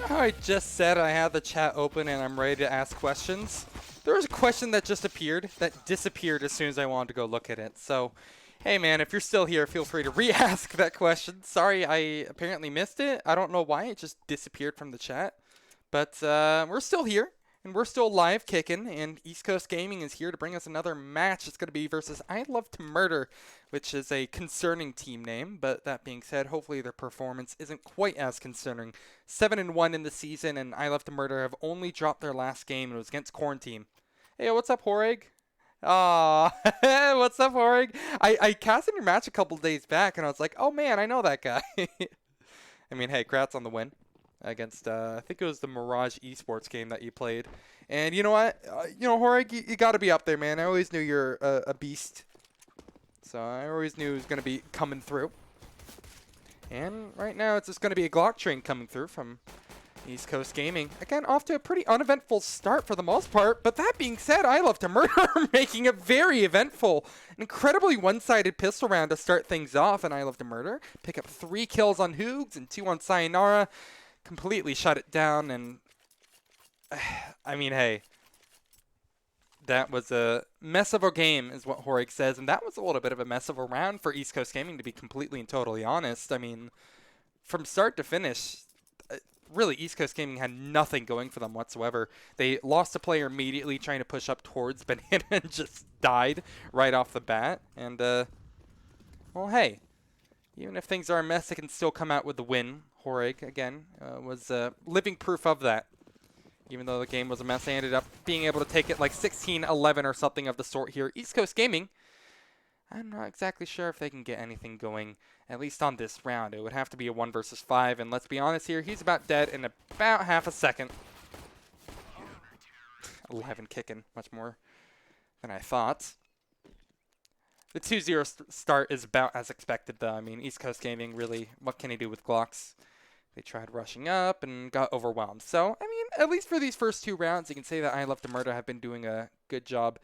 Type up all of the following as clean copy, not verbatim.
know how I just said I had the chat open and I'm ready to ask questions? There was a question that just appeared that disappeared as soon as I wanted to go look at it. So, hey man, if you're still here, feel free to re-ask that question. Sorry, I apparently missed it. I don't know why, it just disappeared from the chat. But we're still here, and we're still live kicking, and East Coast Gaming is here to bring us another match. It's going to be versus I Love to Murder, which is a concerning team name. But that being said, hopefully their performance isn't quite as concerning. 7-1 in the season, and I Love to Murder have only dropped their last game, and it was against Quarantine. Hey, what's up, Horeg? Aw, what's up, Horeg? I casted your match a couple days back, and I was like, oh man, I know that guy. I mean, hey, congrats on the win against, I think it was the Mirage Esports game that you played. And you know what? Horeg, you got to be up there, man. I always knew you're a beast. So I always knew it was going to be coming through. And right now it's just going to be a Glock train coming through from East Coast Gaming. Again, off to a pretty uneventful start for the most part. But that being said, I Love to Murder making it very eventful. An incredibly one-sided pistol round to start things off. And I Love to Murder pick up 3 kills on Hoogs and 2 on Sayonara. Completely shut it down, and I mean, hey, that was a mess of a game, is what Horeg says, and that was a little bit of a mess of a round for East Coast Gaming, to be completely and totally honest. I mean, from start to finish, really, East Coast Gaming had nothing going for them whatsoever. They lost a player immediately trying to push up towards Banana and just died right off the bat, and, well, hey, even if things are a mess, they can still come out with the win. Horeg, again, was living proof of that. Even though the game was a mess, they ended up being able to take it like 16-11 or something of the sort here. East Coast Gaming, I'm not exactly sure if they can get anything going, at least on this round. It would have to be a 1 versus 5, and let's be honest here, he's about dead in about half a second. 11 kicking, much more than I thought. The 2-0 start is about as expected, though. I mean, East Coast Gaming, really, what can he do with Glocks? They tried rushing up and got overwhelmed. So, I mean, at least for these first 2 rounds, you can say that I Love to Murder have been doing a good job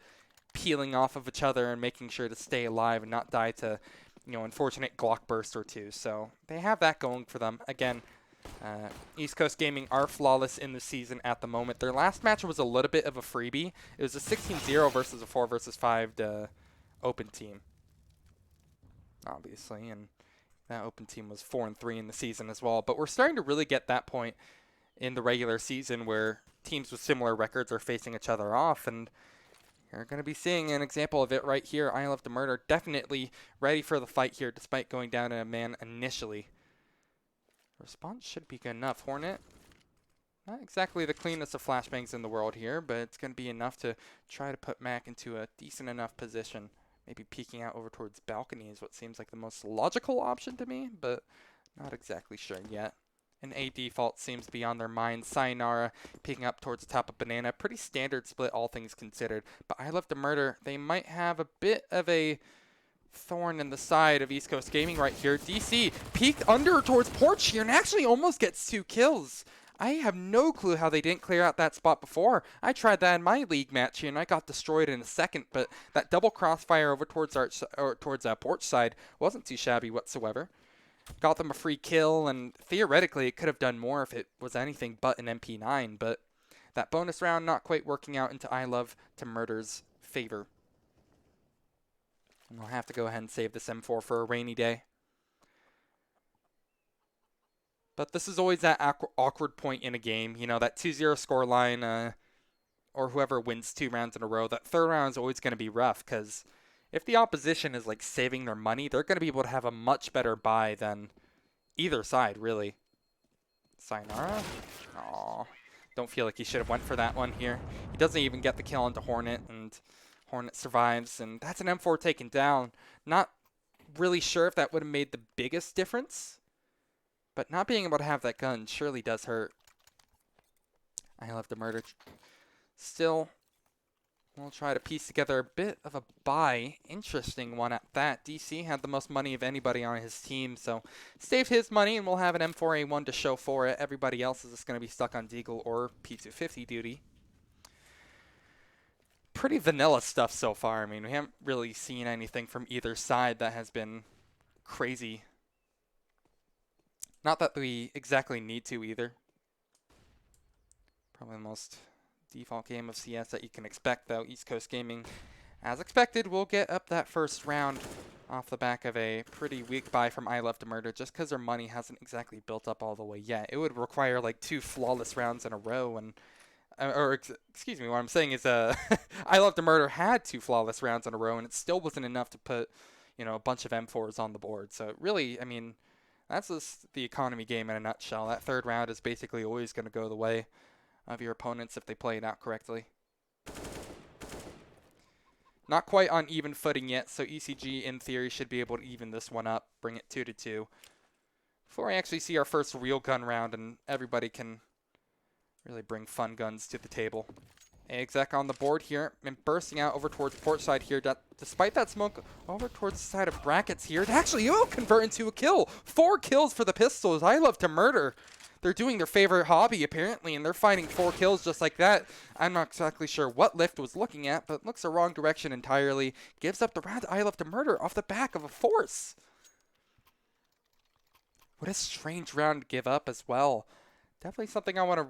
peeling off of each other and making sure to stay alive and not die to, unfortunate Glock burst or 2. So, they have that going for them. Again, East Coast Gaming are flawless in the season at the moment. Their last match was a little bit of a freebie. It was a 16-0 versus a 4 versus 5 open team, obviously, and that open team was 4-3 in the season as well. But we're starting to really get that point in the regular season where teams with similar records are facing each other off, and you're going to be seeing an example of it right here. I Love to Murder definitely ready for the fight here despite going down to a man initially. Response should be good enough. Hornet, not exactly the cleanest of flashbangs in the world here, but it's going to be enough to try to put Mac into a decent enough position. Maybe peeking out over towards balcony is what seems like the most logical option to me, but not exactly sure yet. An A default seems to be on their minds. Sayonara peeking up towards the top of Banana. Pretty standard split, all things considered. But I Love to Murder, they might have a bit of a thorn in the side of East Coast Gaming right here. DC peeked under towards Porch here and actually almost gets 2 kills. I have no clue how they didn't clear out that spot before. I tried that in my league match here, and I got destroyed in a second, but that double crossfire over towards Porch side wasn't too shabby whatsoever. Got them a free kill, and theoretically it could have done more if it was anything but an MP9, but that bonus round not quite working out into I Love to Murder's favor. And we'll have to go ahead and save this M4 for a rainy day. But this is always that awkward point in a game. You know, that 2-0 scoreline, or whoever wins 2 rounds in a row, that third round is always going to be rough, because if the opposition is like saving their money, they're going to be able to have a much better buy than either side, really. Sayonara? Aww. Don't feel like he should have went for that one here. He doesn't even get the kill into Hornet, and Hornet survives, and that's an M4 taken down. Not really sure if that would have made the biggest difference, but not being able to have that gun surely does hurt. I Love to Murder. Still, we'll try to piece together a bit of a buy. Interesting one at that. DC had the most money of anybody on his team, so saved his money, and we'll have an M4A1 to show for it. Everybody else is just going to be stuck on Deagle or P250 duty. Pretty vanilla stuff so far. I mean, we haven't really seen anything from either side that has been crazy. Not that we exactly need to either. Probably the most default game of CS that you can expect, though. East Coast Gaming, as expected, will get up that first round off the back of a pretty weak buy from I Love to Murder, just because their money hasn't exactly built up all the way yet. It would require like 2 flawless rounds in a row, and excuse me, what I'm saying is I Love to Murder had 2 flawless rounds in a row, and it still wasn't enough to put, you know, a bunch of M4s on the board. So really, I mean, that's just the economy game in a nutshell. That third round is basically always going to go the way of your opponents if they play it out correctly. Not quite on even footing yet, so ECG in theory should be able to even this one up, bring it 2-2. Before I actually see our first real gun round and everybody can really bring fun guns to the table. Exec on the board here and bursting out over towards port side here. Despite that smoke over towards the side of brackets here, it actually will convert into a kill. 4 kills for the Pistols. I Love to Murder. They're doing their favorite hobby, apparently, and they're finding 4 kills just like that. I'm not exactly sure what Lift was looking at, but looks the wrong direction entirely. Gives up the round to I Love to Murder off the back of a force. What a strange round to give up as well. Definitely something I want to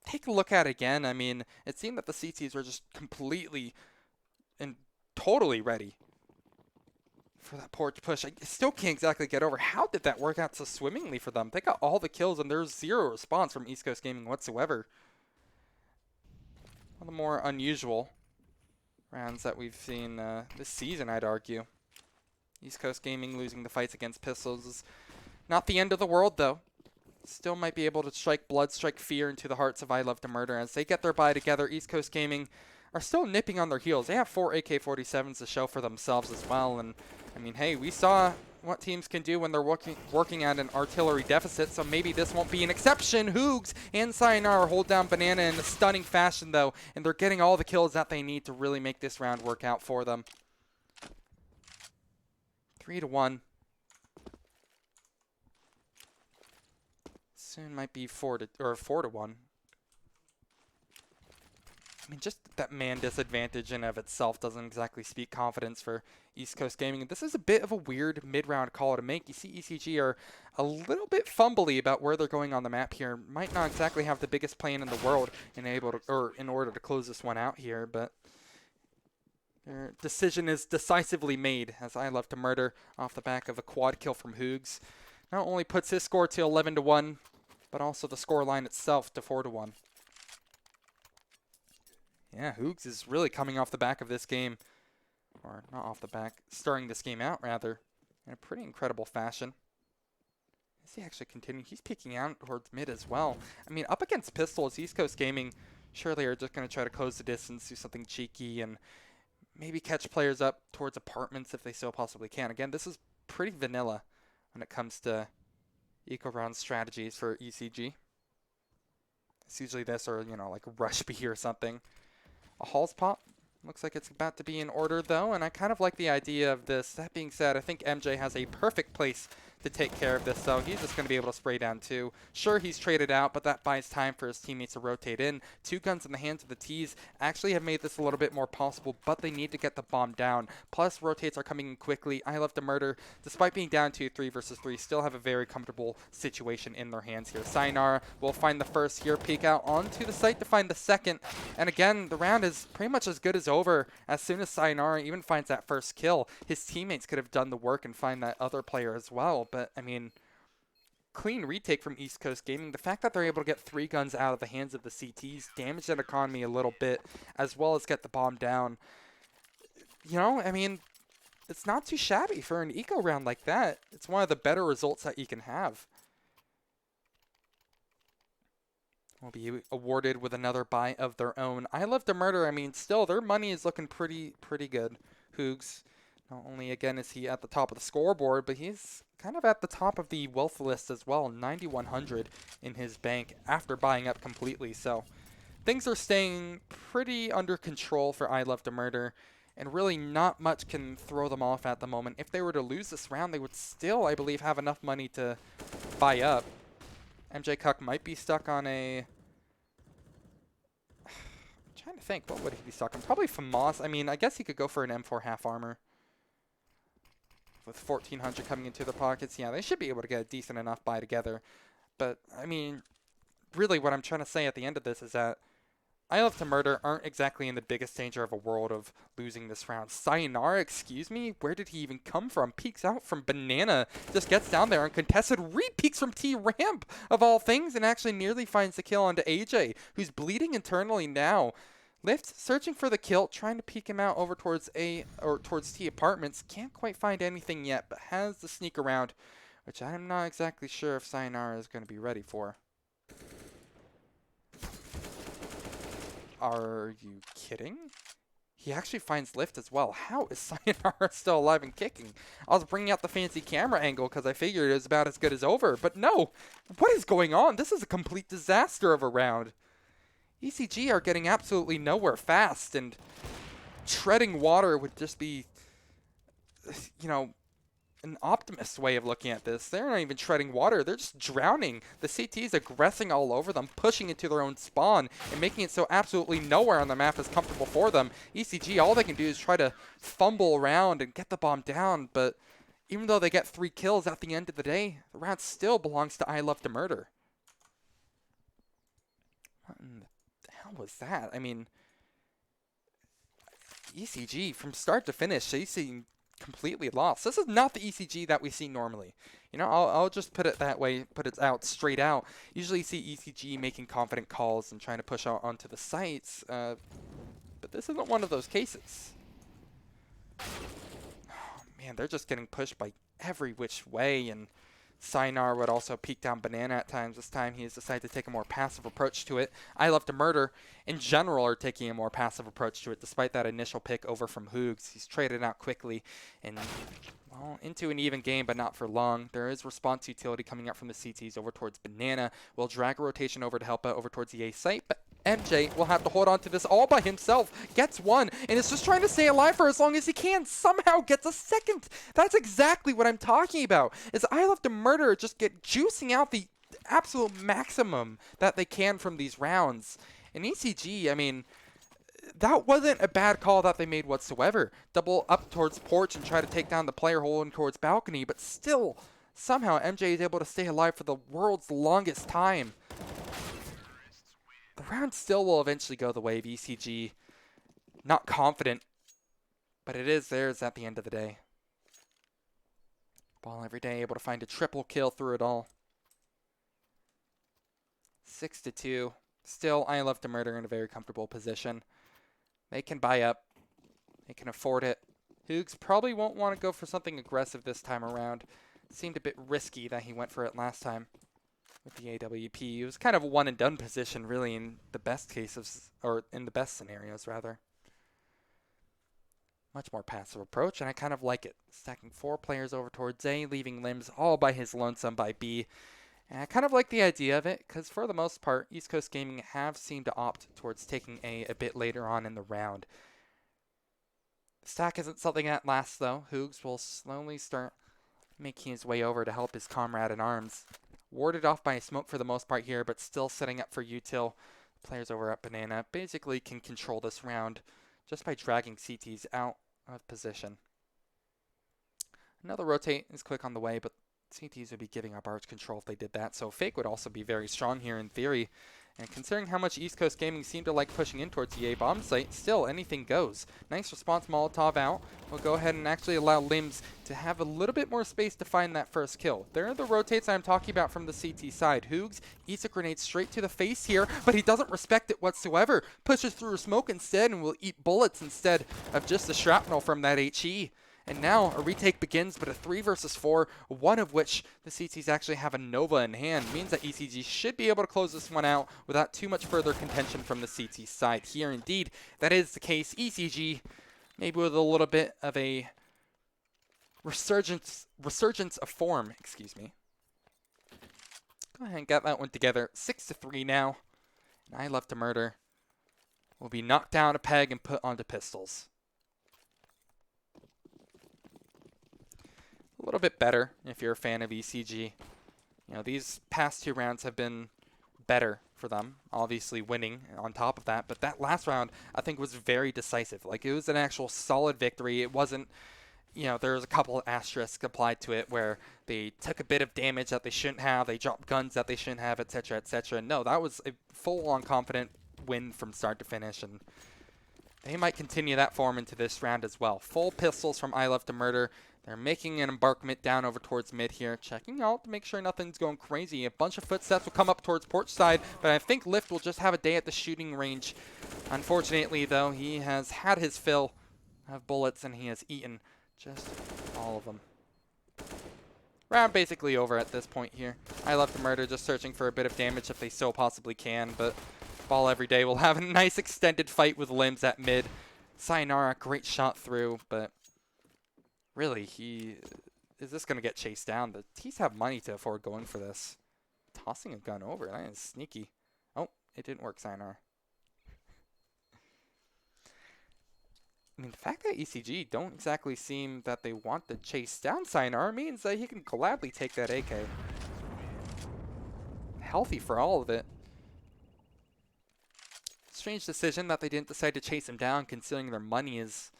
take a look at again. I mean, it seemed that the CTs were just completely and totally ready for that porch push. I still can't exactly get over how did that work out so swimmingly for them. They got all the kills and there's 0 response from East Coast Gaming whatsoever. One of the more unusual rounds that we've seen this season, I'd argue. East Coast Gaming losing the fights against Pistols is not the end of the world, though. Still might be able to strike blood, strike fear into the hearts of I Love to Murder. As they get their bye together, East Coast Gaming are still nipping on their heels. They have 4 AK-47s to show for themselves as well. And, I mean, hey, we saw what teams can do when they're working at an artillery deficit, so maybe this won't be an exception. Hoogs and Sayonara hold down Banana in a stunning fashion, though, and they're getting all the kills that they need to really make this round work out for them. 3-1. Soon might be 4-1. I mean, just that man disadvantage in of itself doesn't exactly speak confidence for East Coast Gaming. This is a bit of a weird mid-round call to make. You see ECG are a little bit fumbly about where they're going on the map here. Might not exactly have the biggest plan in the world in order to close this one out here, but their decision is decisively made as I Love to Murder off the back of a quad kill from Hoogs. Not only puts his score to 11-1, but also the score line itself to 4-1. Yeah, Hoogs is really coming off the back of this game, or not off the back, starting this game out rather, in a pretty incredible fashion. Is he actually continuing? He's peeking out towards mid as well. I mean, up against Pistols, East Coast Gaming surely are just going to try to close the distance, do something cheeky, and maybe catch players up towards apartments if they still possibly can. Again, this is pretty vanilla when it comes to eco-round strategies for ECG. It's usually this or, you know, like a rush B or something. A Halls pop. Looks like it's about to be in order, though, and I kind of like the idea of this. That being said, I think MJ has a perfect place to take care of this, so he's just going to be able to spray down 2. Sure, he's traded out, but that buys time for his teammates to rotate in. 2 guns in the hands of the T's actually have made this a little bit more possible, but they need to get the bomb down. Plus, rotates are coming in quickly. I Love to Murder, despite being down 2-3 versus 3, still have a very comfortable situation in their hands here. Sayonara will find the first here, peek out onto the site to find the second, and again, the round is pretty much as good as over. As soon as Sayonara even finds that first kill, his teammates could have done the work and find that other player as well. But, I mean, clean retake from East Coast Gaming. The fact that they're able to get 3 guns out of the hands of the CTs, damage that economy a little bit, as well as get the bomb down. You know, I mean, it's not too shabby for an eco round like that. It's one of the better results that you can have. Will be awarded with another buy of their own. I Love to Murder, I mean, still, their money is looking pretty good. Hoogs, not only, again, is he at the top of the scoreboard, but he's kind of at the top of the wealth list as well. 9,100 in his bank after buying up completely. So things are staying pretty under control for I Love to Murder, and really not much can throw them off at the moment. If they were to lose this round, they would still, I believe, have enough money to buy up. MJ Cuck might be stuck on a... I'm trying to think, what would he be stuck on? Probably FAMAS. I mean, I guess he could go for an M4 half armor. With 1,400 coming into the pockets, yeah, they should be able to get a decent enough buy together. But, I mean, really what I'm trying to say at the end of this is that I Love to Murder aren't exactly in the biggest danger of a world of losing this round. Sayonara, excuse me? Where did he even come from? Peeks out from Banana, just gets down there uncontested, re-peeks from T-Ramp, of all things, and actually nearly finds the kill onto AJ, who's bleeding internally now. Lift searching for the kill, trying to peek him out over towards towards T Apartments. Can't quite find anything yet, but has the sneak around, which I'm not exactly sure if Sayonara is going to be ready for. Are you kidding? He actually finds Lift as well. How is Sayonara still alive and kicking? I was bringing out the fancy camera angle because I figured it was about as good as over, but no. What is going on? This is a complete disaster of a round. ECG are getting absolutely nowhere fast, and treading water would just be, you know, an optimist way of looking at this. They're not even treading water. They're just drowning. The CT's aggressing all over them, pushing into their own spawn, and making it so absolutely nowhere on the map is comfortable for them. ECG, all they can do is try to fumble around and get the bomb down, but even though they get 3 kills at the end of the day, the round still belongs to I Love to Murder. What in the hell was that? I mean, ECG, from start to finish, they seem completely lost. This is not the ECG that we see normally. You know, I'll just put it that way, put it out straight out. Usually you see ECG making confident calls and trying to push out onto the sites, but this isn't one of those cases. Oh, man, they're just getting pushed by every which way, and Sayonara would also peek down Banana at times. This time he has decided to take a more passive approach to it. I Love to Murder, in general, are taking a more passive approach to it, despite that initial pick over from Hoogs. He's traded out quickly and, well, into an even game, but not for long. There is response utility coming out from the CTs over towards Banana. We'll drag a rotation over to help out over towards the A site, but MJ will have to hold on to this all by himself. Gets one, and is just trying to stay alive for as long as he can. Somehow gets a second. That's exactly what I'm talking about. Is I Love to Murder just get juicing out the absolute maximum that they can from these rounds. And ECG, I mean, that wasn't a bad call that they made whatsoever. Double up towards porch and try to take down the player holding towards balcony, but still, somehow MJ is able to stay alive for the world's longest time. The round still will eventually go the way of ECG. Not confident, but it is theirs at the end of the day. Ball every day, able to find a triple kill through it all. 6-2. Still, I Love to Murder in a very comfortable position. They can buy up. They can afford it. Hoogs probably won't want to go for something aggressive this time around. Seemed a bit risky that he went for it last time with the AWP. It was kind of a one and done position, really, in the best cases, or in the best scenarios, rather. Much more passive approach, and I kind of like it. Stacking 4 players over towards A, leaving Limbs all by his lonesome by B. And I kind of like the idea of it, because for the most part, East Coast Gaming have seemed to opt towards taking A bit later on in the round. The stack isn't something that lasts, though. Hoogs will slowly start making his way over to help his comrade in arms. Warded off by a smoke for the most part here, but still setting up for util. Players over at Banana basically can control this round just by dragging CTs out of position. Another rotate is quick on the way, but CTs would be giving up arch control if they did that, so Fake would also be very strong here in theory. And considering how much East Coast Gaming seemed to like pushing in towards the A bomb site, still anything goes. Nice response, Molotov out. We'll go ahead and actually allow Limbs to have a little bit more space to find that first kill. There are the rotates I'm talking about from the CT side. Hoogs eats a grenade straight to the face here, but he doesn't respect it whatsoever. Pushes through a smoke instead and will eat bullets instead of just the shrapnel from that HE. And now a retake begins, but a 3 versus 4, one of which the CTs actually have a Nova in hand, means that ECG should be able to close this one out without too much further contention from the CT side here. Indeed, that is the case. ECG, maybe with a little bit of a resurgence of form, excuse me. Go ahead and get that one together. 6-3 now. And I Love to Murder will be knocked down a peg and put onto pistols. A little bit better if you're a fan of ECG. You know, these past 2 rounds have been better for them, obviously winning on top of that, but that last round I think was very decisive. Like, it was an actual solid victory. It wasn't you know, there's a couple of asterisks applied to it where they took a bit of damage that they shouldn't have, they dropped guns that they shouldn't have, etc., etc. No, that was a full-on confident win from start to finish, and they might continue that form into this round as well. Full pistols from I Love to Murder. They're making an embarkment down over towards mid here, checking out to make sure nothing's going crazy. A bunch of footsteps will come up towards porch side, but I think Lift will just have a day at the shooting range. Unfortunately, though, he has had his fill of bullets, and he has eaten just all of them. Round basically over at this point here. I Love to Murder just searching for a bit of damage if they so possibly can, but Ball Every Day will have a nice extended fight with Limbs at mid. Sayonara, great shot through, but really, is this going to get chased down? The T's have money to afford going for this. Tossing a gun over, that is sneaky. Oh, it didn't work, Sayonara. I mean, the fact that ECG don't exactly seem that they want to chase down Sayonara means that he can gladly take that AK. Healthy for all of it. Strange decision that they didn't decide to chase him down, considering their money is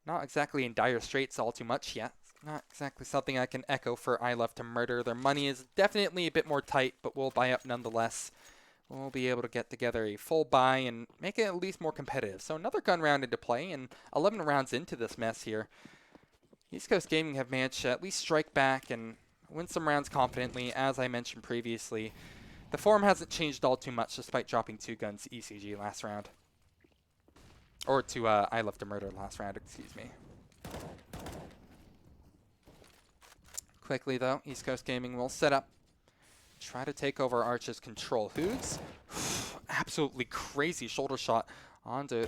not exactly in dire straits all too much yet. Not exactly something I can echo for I Love to Murder. Their money is definitely a bit more tight, but we'll buy up nonetheless. We'll be able to get together a full buy and make it at least more competitive. So another gun round into play, and 11 rounds into this mess here. East Coast Gaming have managed to at least strike back and win some rounds confidently, as I mentioned previously. The form hasn't changed all too much, despite dropping 2 guns to ECG last round. Or to I Love to Murder last round, excuse me. Quickly, though, East Coast Gaming will set up. Try to take over Arch's control. Hoogs, absolutely crazy shoulder shot onto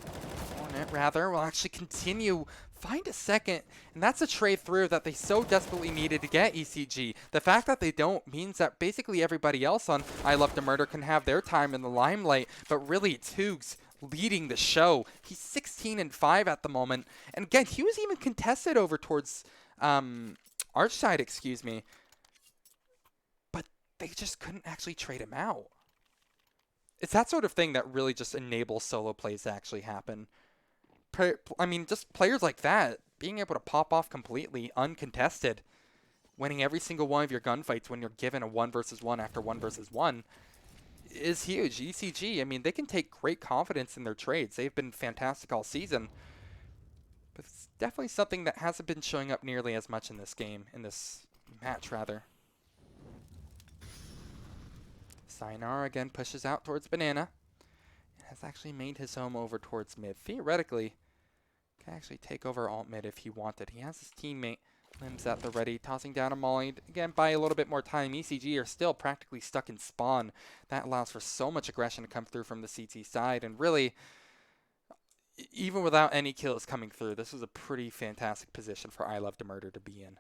Hornet, rather. Will actually continue, find a second, and that's a trade through that they so desperately needed to get ECG. The fact that they don't means that basically everybody else on I Love to Murder can have their time in the limelight, but really it's Hoogs leading the show. He's 16-5 at the moment, and again, he was even contested over towards Arch side, excuse me. They just couldn't actually trade him out. It's that sort of thing that really just enables solo plays to actually happen. I mean, just players like that, being able to pop off completely uncontested, winning every single one of your gunfights when you're given a 1 versus 1 after 1 versus 1 is huge. ECG, I mean, they can take great confidence in their trades. They've been fantastic all season. But it's definitely something that hasn't been showing up nearly as much in this game, in this match, rather. Sayonara again pushes out towards Banana. Has actually made his home over towards mid. Theoretically, can actually take over alt mid if he wanted. He has his teammate Limbs at the ready, tossing down a molly. Again, by a little bit more time, ECG are still practically stuck in spawn. That allows for so much aggression to come through from the CT side. And really, even without any kills coming through, this was a pretty fantastic position for I Love to Murder to be in.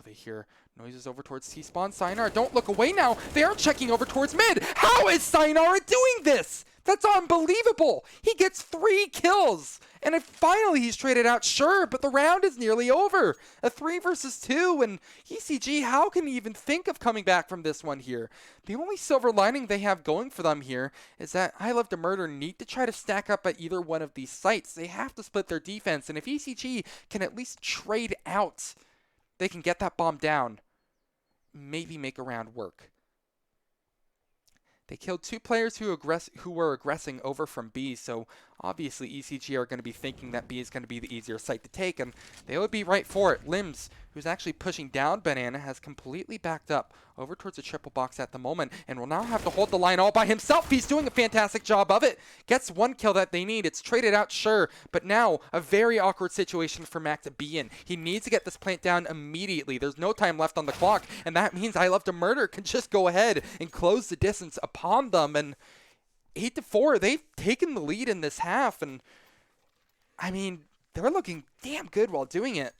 They hear noises over towards T-spawn. Sayonara, don't look away now. They are checking over towards mid. How is Sayonara doing this? That's unbelievable. He gets 3 kills. And if finally he's traded out, sure, but the round is nearly over. A 3 versus 2, and ECG, how can he even think of coming back from this one here? The only silver lining they have going for them here is that I Love to Murder need to try to stack up at either one of these sites. They have to split their defense, and if ECG can at least trade out, they can get that bomb down, maybe make a round work. They killed 2 players who were aggressing over from B, so obviously ECG are going to be thinking that B is going to be the easier site to take, and they would be right for it. Limbs, who's actually pushing down Banana, has completely backed up over towards a triple box at the moment, and will now have to hold the line all by himself. He's doing a fantastic job of it. Gets 1 kill that they need. It's traded out, sure, but now a very awkward situation for Mac to be in. He needs to get this plant down immediately. There's no time left on the clock, and that means I Love to Murder can just go ahead and close the distance upon them, and 8-4, they've taken the lead in this half, and I mean, they're looking damn good while doing it.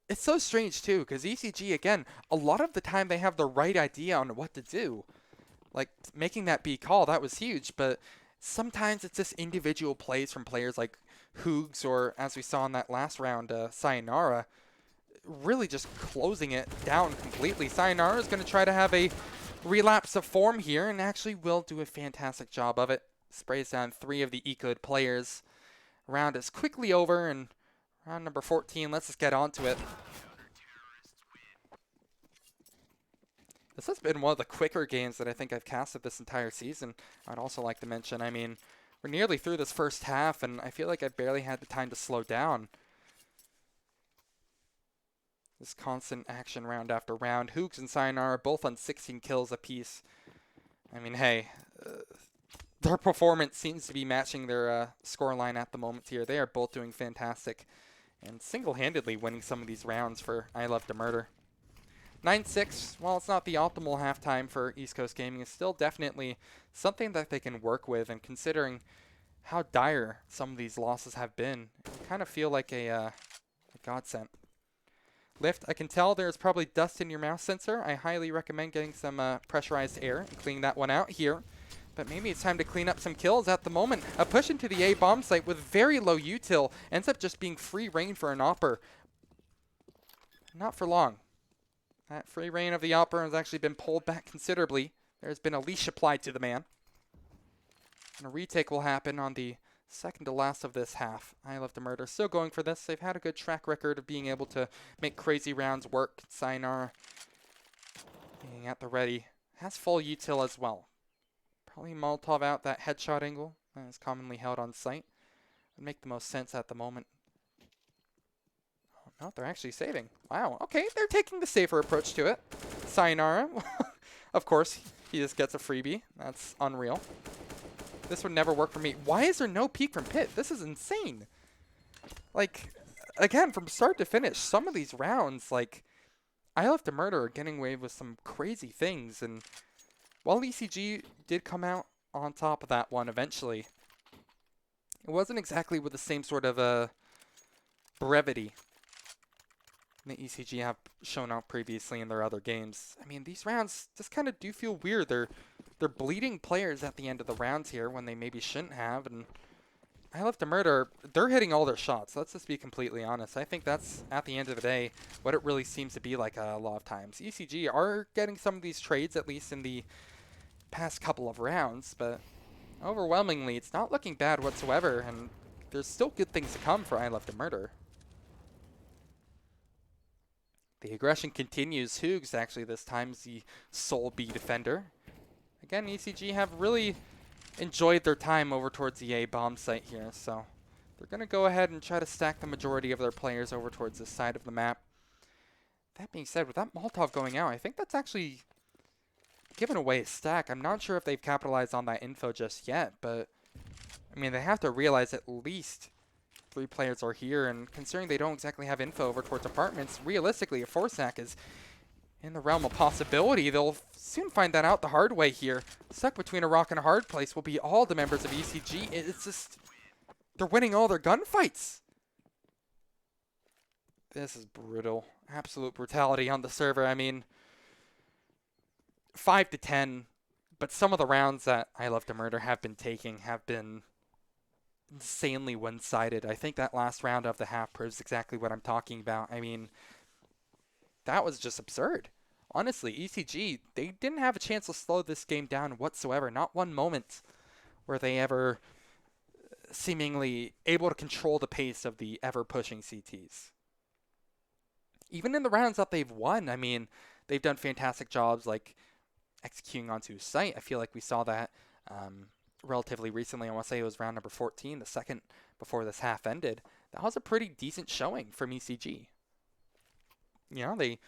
It's so strange, too, because ECG, again, a lot of the time they have the right idea on what to do. Like, making that B call, that was huge, but sometimes it's just individual plays from players like Hoogs, or as we saw in that last round, Sayonara, really just closing it down completely. Sayonara is going to try to have a relapse of form here, and actually will do a fantastic job of it. Sprays down 3 of the Ecode players. round is quickly over, and round number 14, let's just get on to it. This has been one of the quicker games that I think I've casted this entire season. I'd also like to mention, I mean, we're nearly through this first half, and I feel like I've barely had the time to slow down. This constant action round after round. Hoogs and Sayonara both on 16 kills apiece. I mean, hey, their performance seems to be matching their scoreline at the moment here. They are both doing fantastic and single-handedly winning some of these rounds for I Love to Murder. 9-6, while it's not the optimal halftime for East Coast Gaming, it's still definitely something that they can work with, and considering how dire some of these losses have been, I kind of feel like a godsend. Lift, I can tell there's probably dust in your mouse sensor. I highly recommend getting some pressurized air and cleaning that one out here. But maybe it's time to clean up some kills at the moment. A push into the A bomb site with very low util ends up just being free reign for an Opper. Not for long. That free reign of the Opper has actually been pulled back considerably. There's been a leash applied to the man. And a retake will happen on the second to last of this half. I Love to Murder still going for this. They've had a good track record of being able to make crazy rounds work. Sayonara being at the ready. Has full util as well. Probably Molotov out that headshot angle that is commonly held on site. Would make the most sense at the moment. Oh, no, they're actually saving. Wow, okay, they're taking the safer approach to it. Sayonara, of course, he just gets a freebie. That's unreal. This would never work for me. Why is there no peek from Pit? This is insane. Like, again, from start to finish, some of these rounds, like, I Love to Murder are getting away with some crazy things. And while ECG did come out on top of that one eventually, it wasn't exactly with the same sort of brevity that ECG have shown out previously in their other games. I mean, these rounds just kind of do feel weird. They're bleeding players at the end of the rounds here when they maybe shouldn't have. And I Love to Murder, they're hitting all their shots. Let's just be completely honest. I think that's, at the end of the day, what it really seems to be like a lot of times. ECG are getting some of these trades, at least in the past couple of rounds, but overwhelmingly, it's not looking bad whatsoever, and there's still good things to come for I Love to Murder. The aggression continues. Hoogs, actually, this time is the sole B defender. Again, ECG have really enjoyed their time over towards the A bomb site here, so they're going to go ahead and try to stack the majority of their players over towards this side of the map. That being said, with that Molotov going out, I think that's actually giving away a stack. I'm not sure if they've capitalized on that info just yet, but I mean, they have to realize at least 3 players are here, and considering they don't exactly have info over towards apartments, realistically, a 4-sack is in the realm of possibility. They'll soon find that out the hard way here. Stuck between a rock and a hard place will be all the members of ECG. It's just, they're winning all their gunfights. This is brutal. Absolute brutality on the server. I mean, 5-10, but some of the rounds that I Love to Murder have been taking have been insanely one-sided. I think that last round of the half proves exactly what I'm talking about. I mean, that was just absurd. Honestly, ECG, they didn't have a chance to slow this game down whatsoever. Not one moment were they ever seemingly able to control the pace of the ever-pushing CTs. Even in the rounds that they've won, I mean, they've done fantastic jobs like executing onto site. I feel like we saw that relatively recently. I want to say it was round number 14, the second before this half ended. That was a pretty decent showing from ECG. You know, they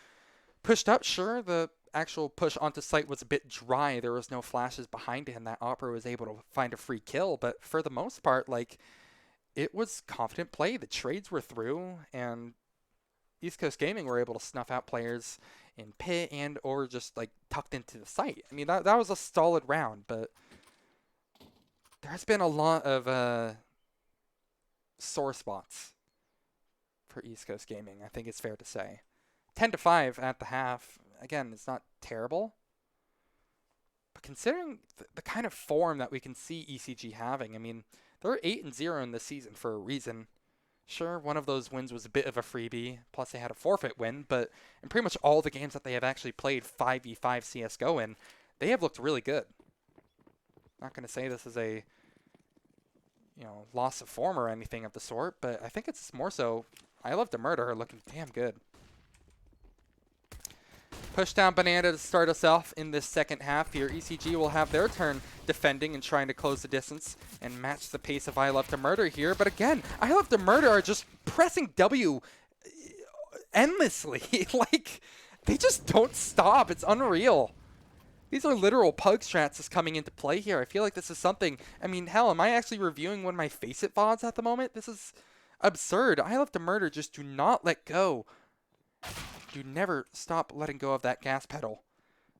pushed up. Sure, the actual push onto site was a bit dry. There was no flashes behind it, and that Opera was able to find a free kill. But for the most part, like, it was confident play. The trades were through, and East Coast Gaming were able to snuff out players in pit and or just like tucked into the site. I mean, that was a solid round, but there's been a lot of sore spots for East Coast Gaming, I think it's fair to say. 10-5 at the half. Again, it's not terrible. But considering the kind of form that we can see ECG having, I mean, they're 8-0 in this season for a reason. Sure, one of those wins was a bit of a freebie, plus they had a forfeit win, but in pretty much all the games that they have actually played 5v5 CSGO in, they have looked really good. Not going to say this is a loss of form or anything of the sort, but I think it's more so I Love to Murder are looking damn good. Push down Banana to start us off in this second half here. ECG will have their turn defending and trying to close the distance and match the pace of I Love to Murder here. But again, I Love to Murder are just pressing W endlessly. Like, they just don't stop. It's unreal. These are literal pug strats that's coming into play here. I feel like this is something, I mean, hell, am I actually reviewing one of my Face It VODs at the moment? This is absurd. I Love to Murder just do not let go. Do never stop letting go of that gas pedal.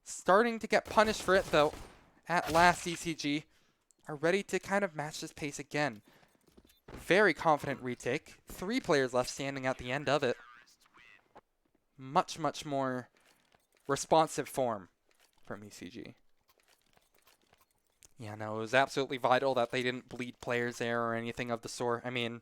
Starting to get punished for it, though. At last, ECG are ready to kind of match this pace again. Very confident retake. 3 players left standing at the end of it. Much, much more responsive form from ECG. Yeah, no, it was absolutely vital that they didn't bleed players there or anything of the sort. I mean,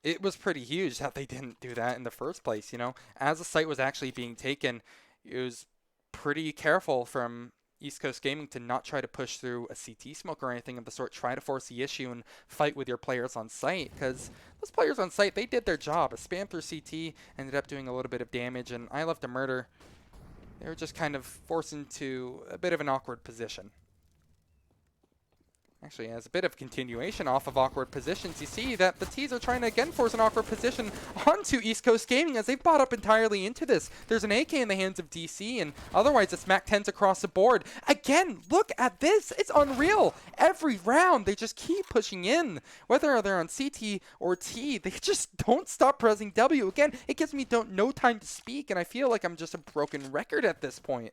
it was pretty huge that they didn't do that in the first place, As the site was actually being taken, it was pretty careful from East Coast Gaming to not try to push through a CT smoke or anything of the sort. Try to force the issue and fight with your players on site, because those players on site, they did their job. A spam through CT ended up doing a little bit of damage, and I Love to Murder, they were just kind of forced into a bit of an awkward position. Actually, as a bit of continuation off of awkward positions, you see that the T's are trying to again force an awkward position onto East Coast Gaming as they've bought up entirely into this. There's an AK in the hands of DC, and otherwise it's Mac 10s across the board. Again, look at this. It's unreal. Every round, they just keep pushing in. Whether they're on CT or T, they just don't stop pressing W. Again, it gives me no time to speak, and I feel like I'm just a broken record at this point.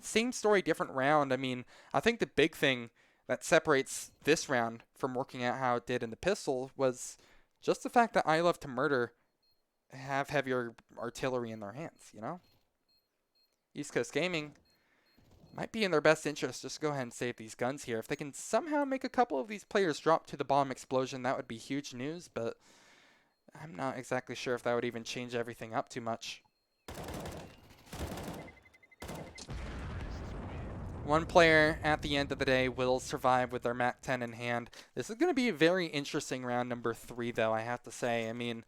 Same story, different round. I mean, I think the big thing that separates this round from working out how it did in the pistol was just the fact that I Love to Murder have heavier artillery in their hands, East Coast Gaming might be in their best interest just to go ahead and save these guns here. If they can somehow make a couple of these players drop to the bomb explosion, that would be huge news, but I'm not exactly sure if that would even change everything up too much. One player at the end of the day will survive with their Mac 10 in hand. This is going to be a very interesting round number 3, though, I have to say. I mean,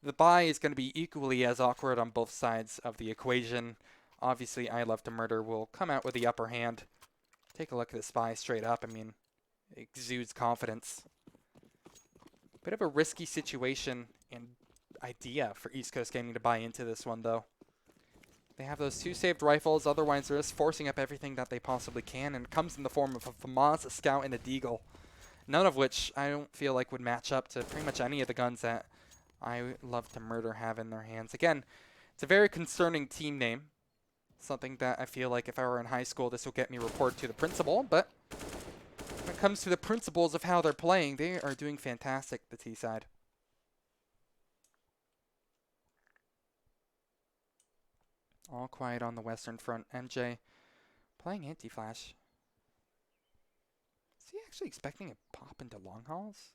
the bye is going to be equally as awkward on both sides of the equation. Obviously, I Love to Murder will come out with the upper hand. Take a look at this bye straight up. I mean, it exudes confidence. Bit of a risky situation and idea for East Coast Gaming to buy into this one, though. They have those 2 saved rifles, otherwise they're just forcing up everything that they possibly can, and it comes in the form of a FAMAS, a Scout, and a Deagle. None of which I don't feel like would match up to pretty much any of the guns that I Love to Murder have in their hands. Again, it's a very concerning team name. Something that I feel like if I were in high school, this will get me reported to the principal, but when it comes to the principles of how they're playing, they are doing fantastic, the T side. All quiet on the Western Front. MJ playing anti-flash. Is he actually expecting a pop into long hauls?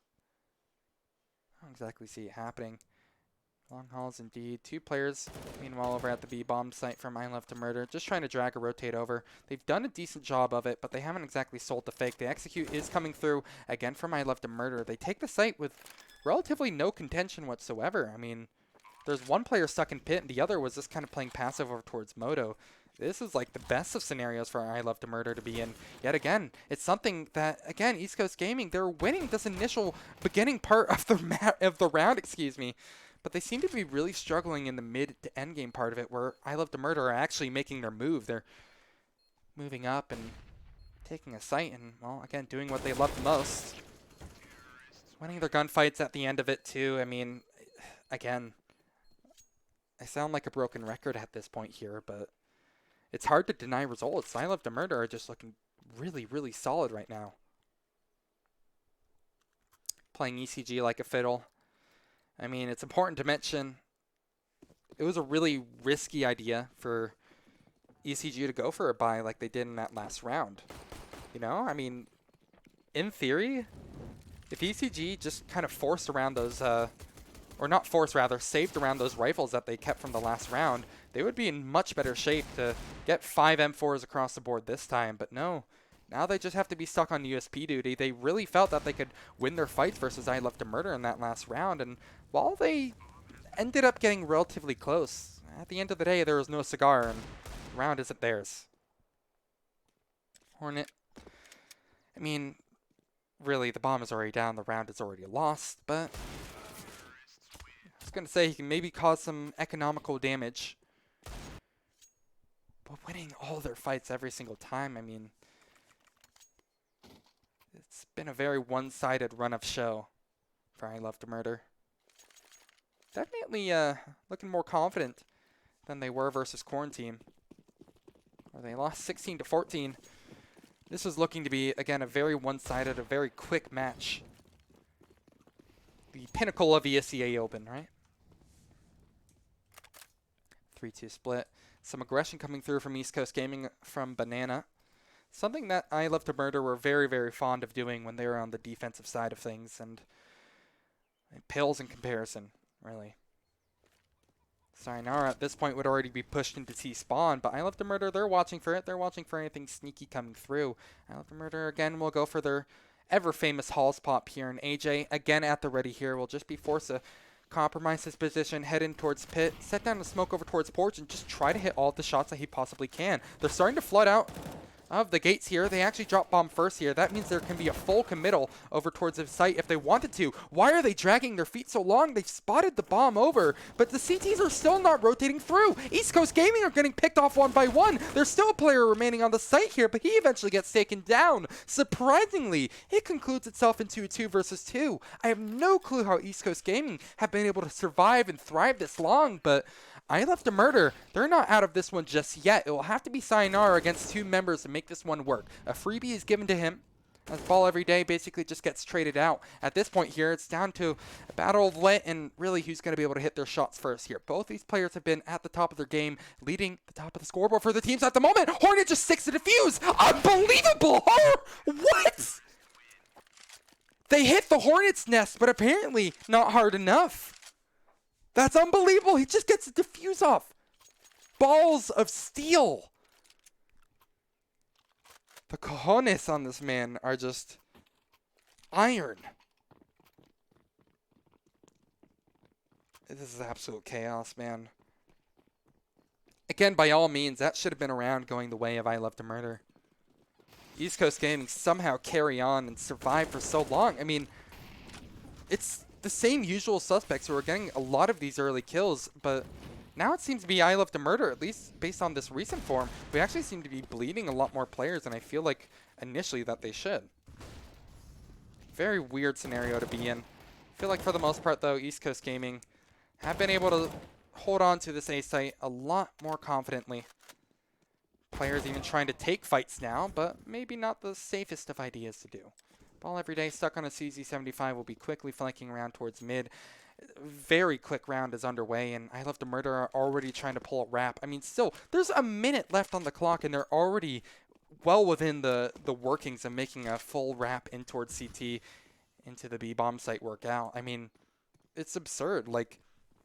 I don't exactly see it happening. Long hauls indeed. 2 players, meanwhile, over at the B-bomb site from I Love to Murder, just trying to drag or rotate over. They've done a decent job of it, but they haven't exactly sold the fake. The execute is coming through again from I Love to Murder. They take the site with relatively no contention whatsoever. I mean, there's one player stuck in pit, and the other was just kind of playing passive over towards Moto. This is like the best of scenarios for I Love to Murder to be in. Yet again, it's something that, again, East Coast Gaming, they're winning this initial beginning part of the round, excuse me. But they seem to be really struggling in the mid to end game part of it, where I Love to Murder are actually making their move. They're moving up and taking a site and, well, again, doing what they love the most. Winning their gunfights at the end of it, too. I mean, again, I sound like a broken record at this point here, but it's hard to deny results. I Love to Murder are just looking really, really solid right now. Playing ECG like a fiddle. I mean, it's important to mention it was a really risky idea for ECG to go for a buy like they did in that last round. I mean, in theory, if ECG just kind of forced around those or not forced, rather, saved around those rifles that they kept from the last round, they would be in much better shape to get 5 M4s across the board this time. But no, Now they just have to be stuck on USP duty. They really felt that they could win their fights versus I Love to Murder in that last round, and while they ended up getting relatively close, at the end of the day there was no cigar, and the round isn't theirs. Hornet, I mean, really, the bomb is already down, the round is already lost, but I was going to say he can maybe cause some economical damage. But winning all their fights every single time, I mean, it's been a very one-sided run of show for I Love to Murder. Definitely looking more confident than they were versus Quarantine, where they lost 16-14. This was looking to be, again, a very one-sided, a very quick match. The pinnacle of ESEA Open, right? 3-2 split. Some aggression coming through from East Coast Gaming from Banana. Something that I Love to Murder were very, very fond of doing when they were on the defensive side of things, and it pales in comparison, really. Sayonara at this point would already be pushed into T-spawn, but I Love to Murder, they're watching for it. They're watching for anything sneaky coming through. I Love to Murder, again, will go for their ever-famous Halls pop here, and AJ, again at the ready here, will just be forced to compromise his position, head in towards pit, set down the smoke over towards porch, and just try to hit all the shots that he possibly can. They're starting to flood out of the gates here. They actually drop bomb first here. That means there can be a full committal over towards the site if they wanted to. Why are they dragging their feet so long? They've spotted the bomb over, but the CTs are still not rotating through. East Coast Gaming are getting picked off one by one. There's still a player remaining on the site here, but he eventually gets taken down. Surprisingly, it concludes itself into a 2 versus 2. I have no clue how East Coast Gaming have been able to survive and thrive this long, but I Love to Murder, they're not out of this one just yet. It will have to be Sayonara against 2 members to make this one work. A freebie is given to him, as Ball Every Day basically just gets traded out. At this point here, it's down to a battle of wit and really who's going to be able to hit their shots first here. Both these players have been at the top of their game, leading the top of the scoreboard for the teams at the moment. Hornet just sticks to defuse. Unbelievable! What? They hit the Hornet's nest, but apparently not hard enough. That's unbelievable. He just gets the defuse off. Balls of steel. The cojones on this man are just iron. This is absolute chaos, man. Again, by all means, that should have been a round going the way of I Love to Murder. East Coast Gaming somehow carry on and survive for so long. I mean, it's the same usual suspects who are getting a lot of these early kills, but now it seems to be I Love to Murder, at least based on this recent form. We actually seem to be bleeding a lot more players than I feel like initially that they should. Very weird scenario to be in. I feel like for the most part, though, East Coast Gaming have been able to hold on to this A site a lot more confidently. Players even trying to take fights now, but maybe not the safest of ideas to do. Ball Every Day stuck on a CZ75 will be quickly flanking around towards mid. Very quick round is underway, and I Love to Murder are already trying to pull a wrap. I mean, still, there's a minute left on the clock, and they're already well within the workings of making a full wrap in towards CT into the B-bomb site workout. I mean, it's absurd. Like,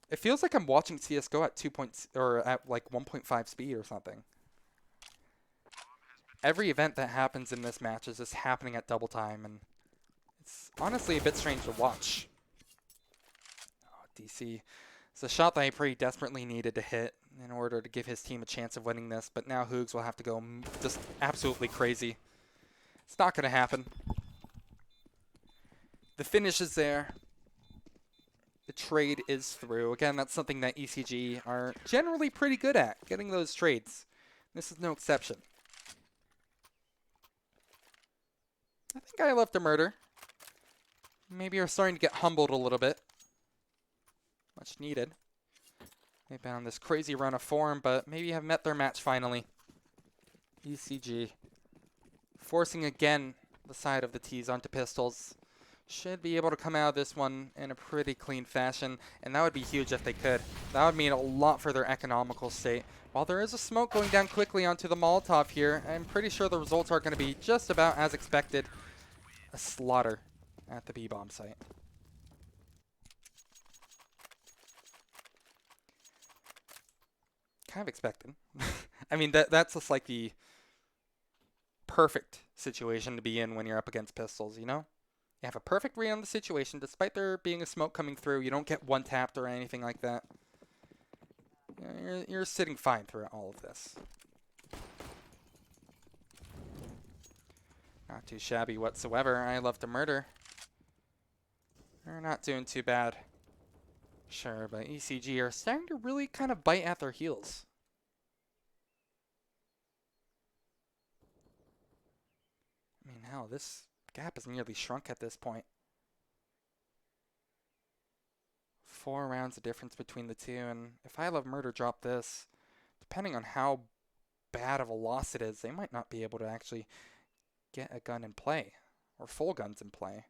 it feels like I'm watching CSGO at 2 points or at like 1.5 speed or something. Every event that happens in this match is just happening at double time, and it's honestly a bit strange to watch. Oh, DC. It's a shot that he pretty desperately needed to hit in order to give his team a chance of winning this, but now Hoogs will have to go just absolutely crazy. It's not going to happen. The finish is there. The trade is through. Again, that's something that ECG are generally pretty good at, getting those trades. This is no exception. I think I Love to Murder. Maybe are starting to get humbled a little bit. Much needed. They've been on this crazy run of form, but maybe have met their match finally. ECG. Forcing again the side of the T's onto pistols. Should be able to come out of this one in a pretty clean fashion, and that would be huge if they could. That would mean a lot for their economical state. While there is a smoke going down quickly onto the Molotov here, I'm pretty sure the results are going to be just about as expected. A slaughter at the B-bomb site. Kind of expected. I mean, that's just like the perfect situation to be in when you're up against pistols, you know? You have a perfect read on the situation, despite there being a smoke coming through. You don't get one tapped or anything like that. You're sitting fine throughout all of this. Not too shabby whatsoever. I love to murder. They're not doing too bad. Sure, but ECG are starting to really kind of bite at their heels. I mean, hell, this gap has nearly shrunk at this point. 4 rounds of difference between the two, and if I Love Murder drop this, depending on how bad of a loss it is, they might not be able to actually get a gun in play, or full guns in play.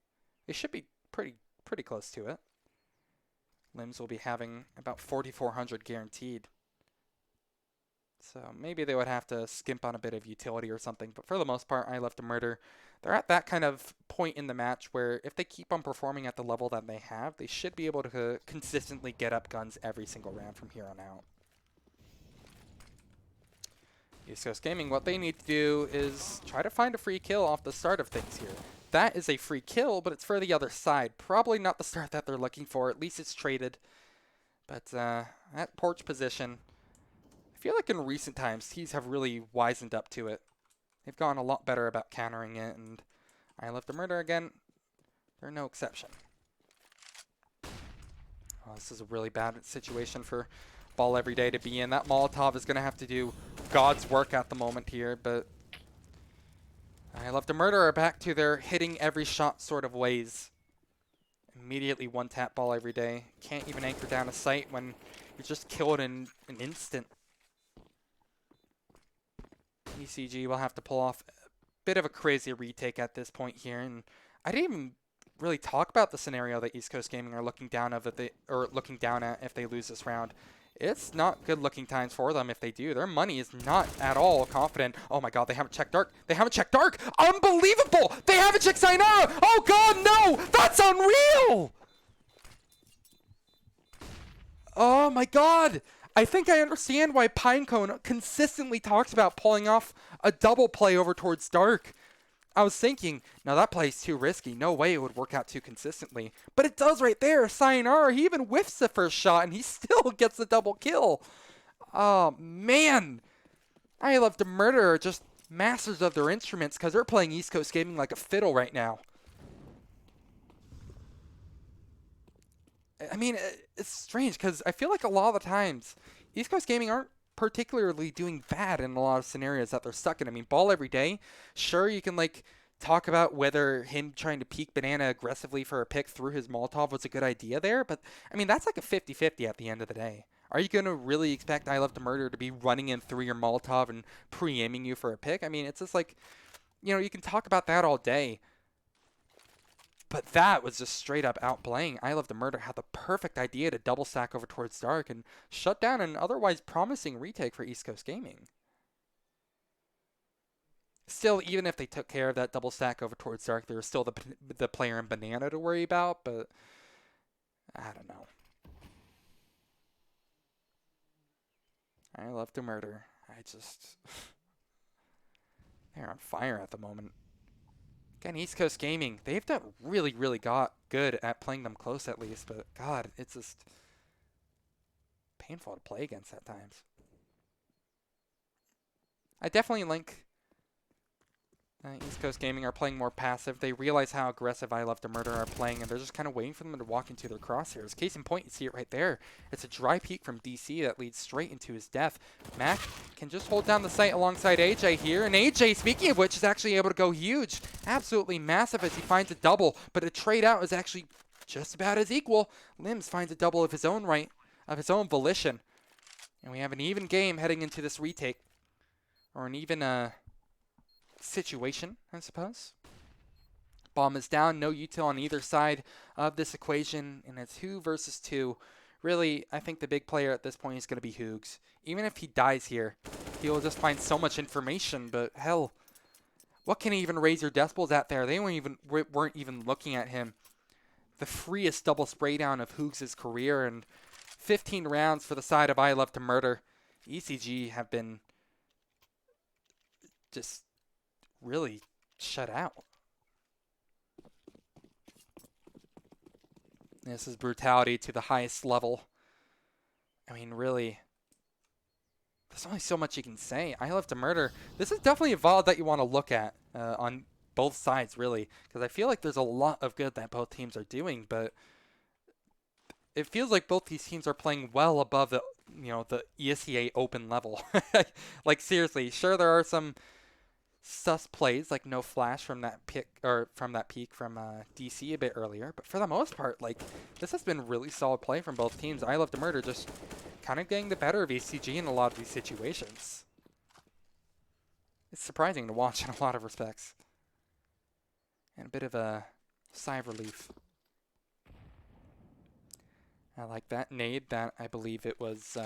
They should be pretty close to it. Limbs will be having about 4,400 guaranteed. So maybe they would have to skimp on a bit of utility or something, but for the most part, I Love to Murder. They're at that kind of point in the match where if they keep on performing at the level that they have, they should be able to consistently get up guns every single round from here on out. East Coast Gaming, what they need to do is try to find a free kill off the start of things here. That is a free kill, but it's for the other side. Probably not the start that they're looking for. At least it's traded. But at porch position, I feel like in recent times, teams have really wisened up to it. They've gotten a lot better about countering it, and I Love to Murder again. They're no exception. Oh, this is a really bad situation for Ball Every Day to be in. That Molotov is going to have to do God's work at the moment here, but I Love to Murder are back to their hitting every shot sort of ways. Immediately one tap Ball Every Day. Can't even anchor down a sight when you're just killed in an instant. ECG will have to pull off a bit of a crazy retake at this point here, and I didn't even really talk about the scenario that East Coast Gaming are looking down at if they lose this round. It's not good looking times for them if they do. Their money is not at all confident. Oh my god, they haven't checked dark. They haven't checked dark. Unbelievable! They haven't checked Sayonara! Oh god, no! That's unreal! Oh my god! I think I understand why Pinecone consistently talks about pulling off a double play over towards dark. I was thinking, no, that play's too risky. No way it would work out too consistently. But it does right there. Sayonara, he even whiffs the first shot, and he still gets the double kill. Oh, man. I Love to Murder are just masters of their instruments because they're playing East Coast Gaming like a fiddle right now. I mean, it's strange because I feel like a lot of the times East Coast Gaming aren't particularly doing bad in a lot of scenarios that they're stuck in. I mean, Ball Every Day, sure, you can like talk about whether him trying to peek Banana aggressively for a pick through his Molotov was a good idea there, but I mean, that's like a 50-50 at the end of the day. Are you going to really expect I Love to Murder to be running in through your Molotov and pre-aiming you for a pick? I mean, it's just like, you know, you can talk about that all day. But that was just straight up outplaying. I Love to Murder had the perfect idea to double stack over towards dark and shut down an otherwise promising retake for East Coast Gaming. Still, even if they took care of that double stack over towards dark, there was still the player in Banana to worry about, but I don't know. I Love to Murder. They're on fire at the moment. Again, East Coast Gaming, they've done really got good at playing them close at least, but God, it's just painful to play against at times. I definitely think East Coast Gaming are playing more passive. They realize how aggressive I Love to Murder are playing, and they're just kind of waiting for them to walk into their crosshairs. Case in point, you see it right there. It's a dry peek from DC that leads straight into his death. Mac can just hold down the site alongside AJ here, and AJ, speaking of which, is actually able to go huge. Absolutely massive as he finds a double, but a trade out is actually just about as equal. Limbs finds a double of his own right, of his own volition. And we have an even game heading into this retake, or an even situation, I suppose. Bomb is down, no util on either side of this equation, and it's 2 versus 2. Really, I think the big player at this point is going to be Hoogs. Even if he dies here, he will just find so much information, but hell, what can he even raise your decibels at there? They weren't even looking at him. The freest double spray down of Hoogs' career, and 15 rounds for the side of I Love to Murder. ECG have been just really shut out. This is brutality to the highest level. I mean, really, there's only so much you can say. I Love to Murder. This is definitely a VOD that you want to look at on both sides, really, because I feel like there's a lot of good that both teams are doing, but it feels like both these teams are playing well above the, the ESEA open level. Like, seriously, sure, there are some sus plays, like no flash from that pick or from that peak from DC a bit earlier, but for the most part, like, this has been really solid play from both teams. I Love to Murder just kind of getting the better of ECG in a lot of these situations. It's surprising to watch in a lot of respects. And a bit of a sigh of relief. I like that nade that I believe it was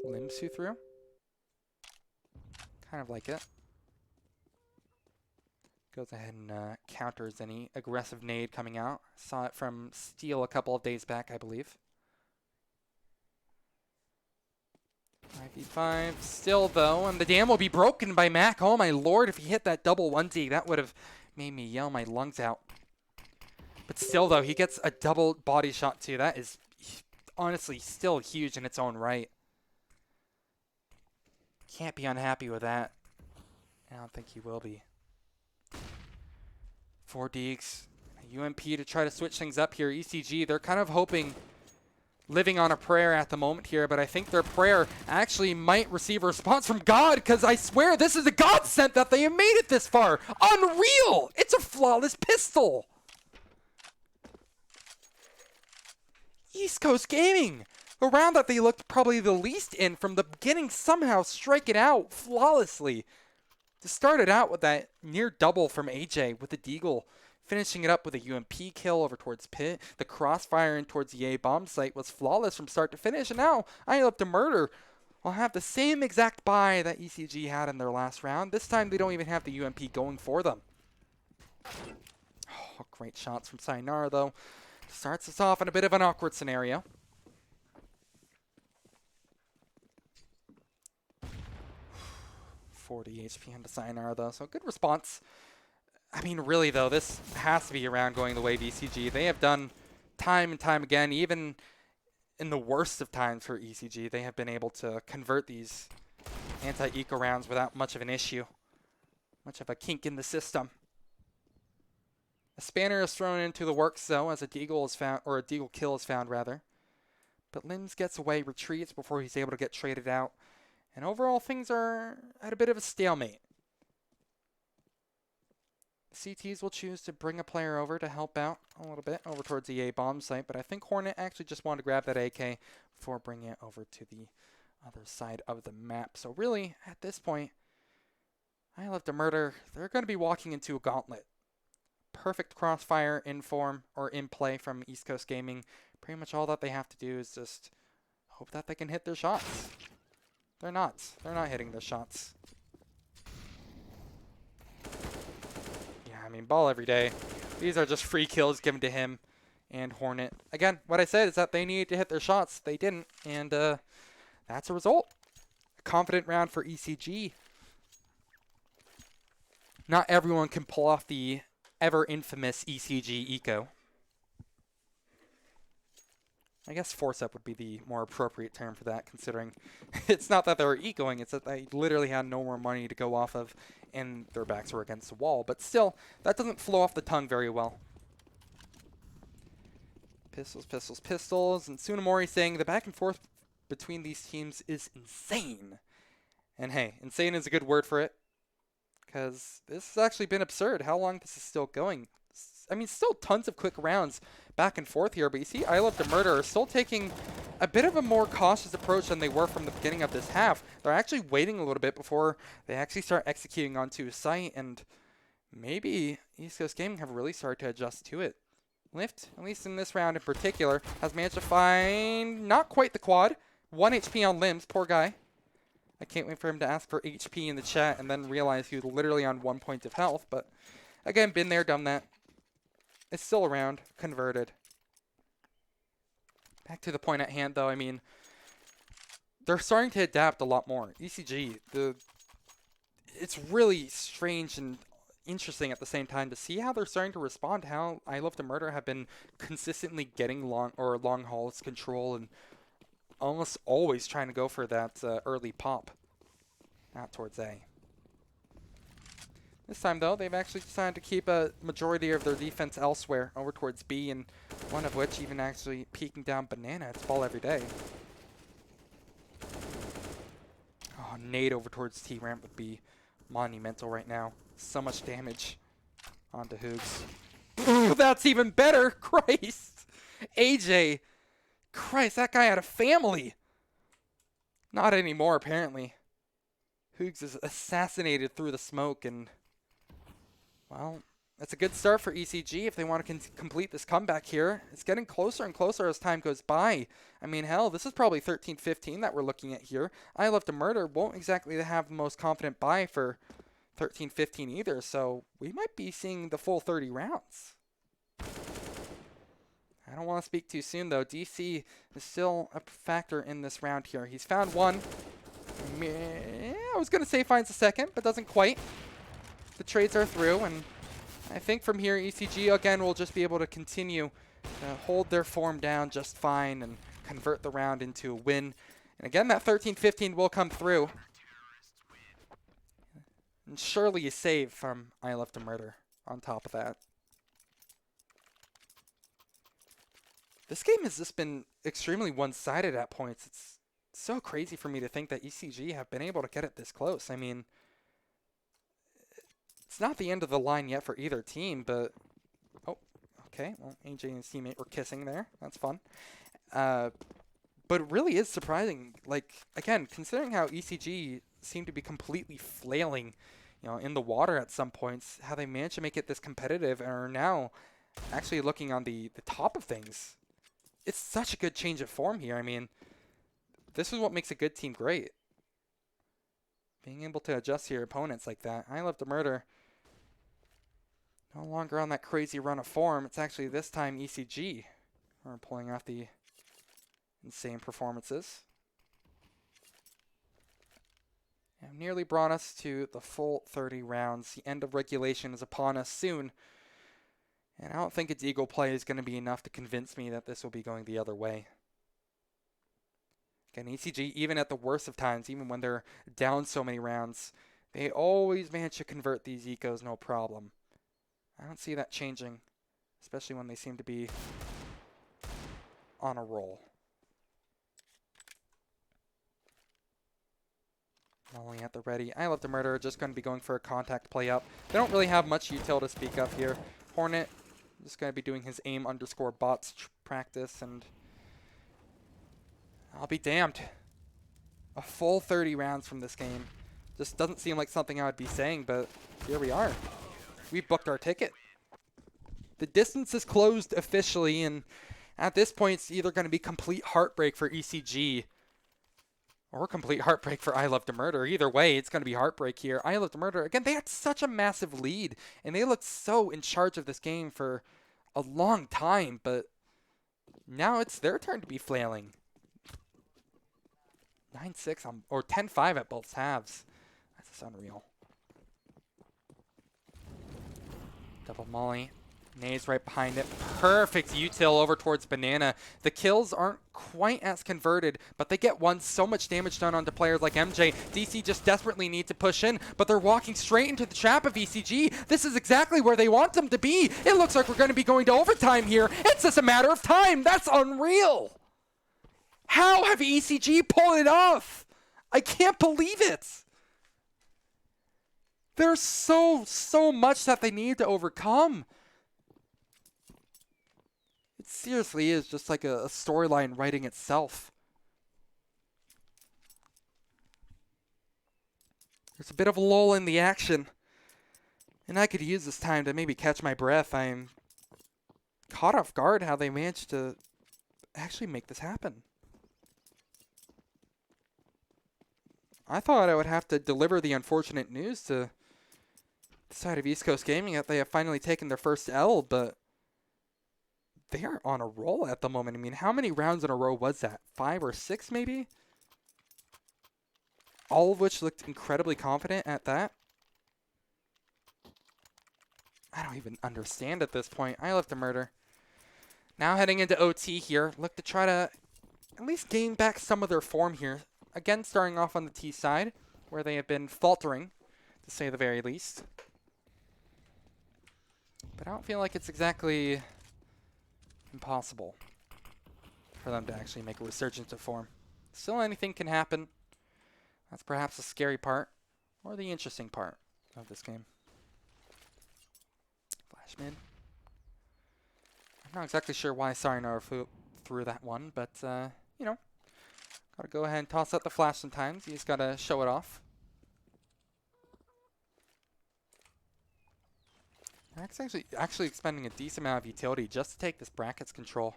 Limbs who threw. Kind of like it. Goes ahead and counters any aggressive nade coming out. Saw it from Steel a couple of days back, I believe. 5v5 still, though, and the dam will be broken by Mac. Oh, my lord, if he hit that double 1D, that would have made me yell my lungs out. But still, though, he gets a double body shot, too. That is honestly still huge in its own right. Can't be unhappy with that. I don't think he will be. 4 Deeks, UMP to try to switch things up here. ECG, they're kind of hoping, living on a prayer at the moment here, but I think their prayer actually might receive a response from God, because I swear this is a godsend that they have made it this far. Unreal! It's a flawless pistol! East Coast Gaming, a round that they looked probably the least in from the beginning, somehow strike it out flawlessly. To start it out with that near double from AJ with the Deagle, finishing it up with a UMP kill over towards Pit. The crossfire in towards the A bomb site was flawless from start to finish, and now I Love to Murder will have the same exact buy that ECG had in their last round. This time they don't even have the UMP going for them. Oh, great shots from Sayonara, though. Starts us off in a bit of an awkward scenario. 40 HP into Sayonara, though, so good response. I mean, really, though, this has to be around going the way of ECG. They have done time and time again, even in the worst of times for ECG, they have been able to convert these anti-eco rounds without much of an issue. Much of a kink in the system. A spanner is thrown into the works, though, as a Deagle is found, or a Deagle kill is found, rather. But Limbs gets away, retreats before he's able to get traded out. And overall, things are at a bit of a stalemate. CTs will choose to bring a player over to help out a little bit over towards the A bomb site, but I think Hornet actually just wanted to grab that AK before bringing it over to the other side of the map. So really, at this point, I Love to Murder, they're going to be walking into a gauntlet. Perfect crossfire in form or in play from East Coast Gaming. Pretty much all that they have to do is just hope that they can hit their shots. They're not. They're not hitting their shots. Yeah, I mean, ball every day. These are just free kills given to him and Hornet. Again, what I said is that they needed to hit their shots. They didn't, and that's a result. A confident round for ECG. Not everyone can pull off the ever infamous ECG eco. I guess force-up would be the more appropriate term for that, considering it's not that they were ecoing, it's that they literally had no more money to go off of, and their backs were against the wall. But still, that doesn't flow off the tongue very well. Pistols, pistols, pistols, and Tsunamori saying the back and forth between these teams is insane. And hey, insane is a good word for it, because this has actually been absurd how long this is still going. I mean, still tons of quick rounds back and forth here, but you see I Love to Murder are still taking a bit of a more cautious approach than they were from the beginning of this half. They're actually waiting a little bit before they actually start executing onto a site, and maybe East Coast Gaming have really started to adjust to it. Lift, at least in this round in particular, has managed to find not quite the quad. 1 HP on Limbs, poor guy. I can't wait for him to ask for HP in the chat and then realize he was literally on 1 point of health, but again, been there, done that. It's still around, converted. Back to the point at hand, though, I mean, they're starting to adapt a lot more. ECG, it's really strange and interesting at the same time to see how they're starting to respond, how I Love to Murder have been consistently getting long hauls control and almost always trying to go for that early pop out towards A. This time, though, they've actually decided to keep a majority of their defense elsewhere, over towards B, and one of which even actually peeking down Banana. It's ball every day. Oh, nade over towards T-Ramp would be monumental right now. So much damage onto Hoogs. Ooh, that's even better! Christ! AJ! Christ, that guy had a family! Not anymore, apparently. Hoogs is assassinated through the smoke, and well, that's a good start for ECG if they want to complete this comeback here. It's getting closer and closer as time goes by. I mean, hell, this is probably 13-15 that we're looking at here. I Love to Murder won't exactly have the most confident buy for 13-15 either, so we might be seeing the full 30 rounds. I don't want to speak too soon, though. DC is still a factor in this round here. He's found one. I was going to say finds a second, but doesn't quite. The trades are through, and I think from here, ECG, again, will just be able to continue to hold their form down just fine and convert the round into a win. And again, that 13-15 will come through. And surely a save from I Love to Murder on top of that. This game has just been extremely one-sided at points. It's so crazy for me to think that ECG have been able to get it this close. I mean, it's not the end of the line yet for either team, but... Oh, okay. Well, AJ and his teammate were kissing there. That's fun. But it really is surprising. Like, again, considering how ECG seemed to be completely flailing, in the water at some points, how they managed to make it this competitive and are now actually looking on the top of things. It's such a good change of form here. I mean, this is what makes a good team great. Being able to adjust to your opponents like that. I Love to Murder. No longer on that crazy run of form. It's actually this time ECG are pulling off the insane performances. And nearly brought us to the full 30 rounds. The end of regulation is upon us soon. And I don't think a Deagle play is going to be enough to convince me that this will be going the other way. Again, ECG, even at the worst of times, even when they're down so many rounds, they always manage to convert these ecos no problem. I don't see that changing, especially when they seem to be on a roll. Only at the ready. I Love to Murder, just going to be going for a contact play up. They don't really have much util to speak of here. Hornet, just going to be doing his aim_bots practice, and I'll be damned. A full 30 rounds from this game. Just doesn't seem like something I would be saying, but here we are. We've booked our ticket. The distance is closed officially, and at this point, it's either going to be complete heartbreak for ECG or complete heartbreak for I Love to Murder. Either way, it's going to be heartbreak here. I Love to Murder, again, they had such a massive lead, and they looked so in charge of this game for a long time, but now it's their turn to be flailing. 9-6 on, or 10-5 at both halves. That's just unreal. Double molly. Nays right behind it. Perfect util over towards Banana. The kills aren't quite as converted, but they get one. So much damage done onto players like MJ. DC just desperately need to push in, but they're walking straight into the trap of ECG. This is exactly where they want them to be. It looks like we're going to be going to overtime here. It's just a matter of time. That's unreal. How have ECG pulled it off? I can't believe it. There's so much that they need to overcome. It seriously is just like a storyline writing itself. There's a bit of a lull in the action, and I could use this time to maybe catch my breath. I'm caught off guard how they managed to actually make this happen. I thought I would have to deliver the unfortunate news to the side of East Coast Gaming that they have finally taken their first L, but they are on a roll at the moment. I mean, how many rounds in a row was that? 5 or 6 maybe? All of which looked incredibly confident at that. I don't even understand at this point. I love to murder. Now heading into OT here. Look to try to at least gain back some of their form here. Again, starting off on the T side, where they have been faltering, to say the very least. But I don't feel like it's exactly impossible for them to actually make a resurgence of form. Still, anything can happen. That's perhaps the scary part, or the interesting part of this game. Flashman. I'm not exactly sure why Sayonara flew through that one, but, you know, gotta go ahead and toss out the flash sometimes. You just gotta show it off. Max actually expending a decent amount of utility just to take this brackets control,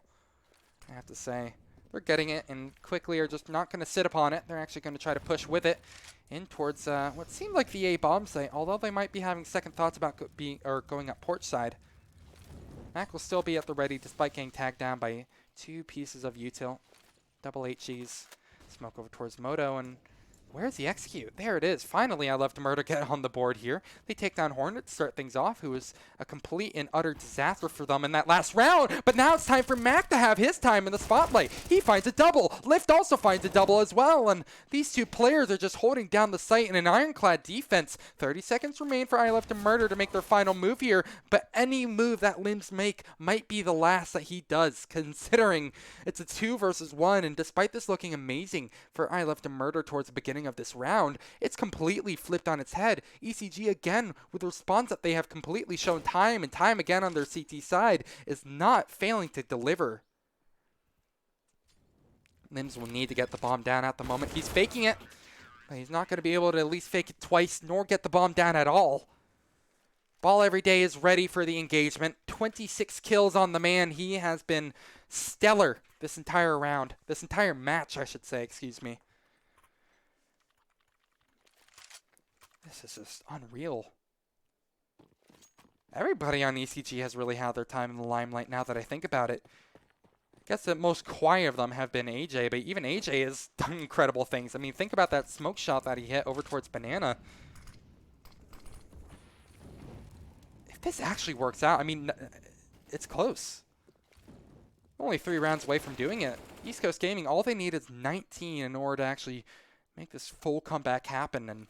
I have to say. They're getting it and quickly are just not going to sit upon it. They're actually going to try to push with it in towards what seemed like the A bomb site, although they might be having second thoughts about going up porch side. Mac will still be at the ready despite getting tagged down by 2 pieces of util. Double HGs. Smoke over towards Moto, and where's the execute? There it is. Finally, I love to murder get on the board here. They take down Hornet to start things off, who was a complete and utter disaster for them in that last round. But now it's time for Mac to have his time in the spotlight. He finds a double. Lift also finds a double as well. And these 2 players are just holding down the site in an ironclad defense. 30 seconds remain for I love to murder to make their final move here. But any move that Limbs make might be the last that he does, considering it's a 2 versus 1. And despite this looking amazing for I love to murder towards the beginning of this round, it's completely flipped on its head. ECG again, with a response that they have completely shown time and time again on their CT side, is not failing to deliver. Limbs will need to get the bomb down at the moment. He's faking it, but he's not going to be able to at least fake it twice, nor get the bomb down at all. Ball Every Day is ready for the engagement. 26 kills on the man. He has been stellar this entire round. This entire match, I should say, excuse me. This is just unreal. Everybody on ECG has really had their time in the limelight now that I think about it. I guess the most quiet of them have been AJ, but even AJ has done incredible things. I mean, think about that smoke shot that he hit over towards Banana. If this actually works out, I mean, it's close. Only 3 rounds away from doing it. East Coast Gaming, all they need is 19 in order to actually make this full comeback happen and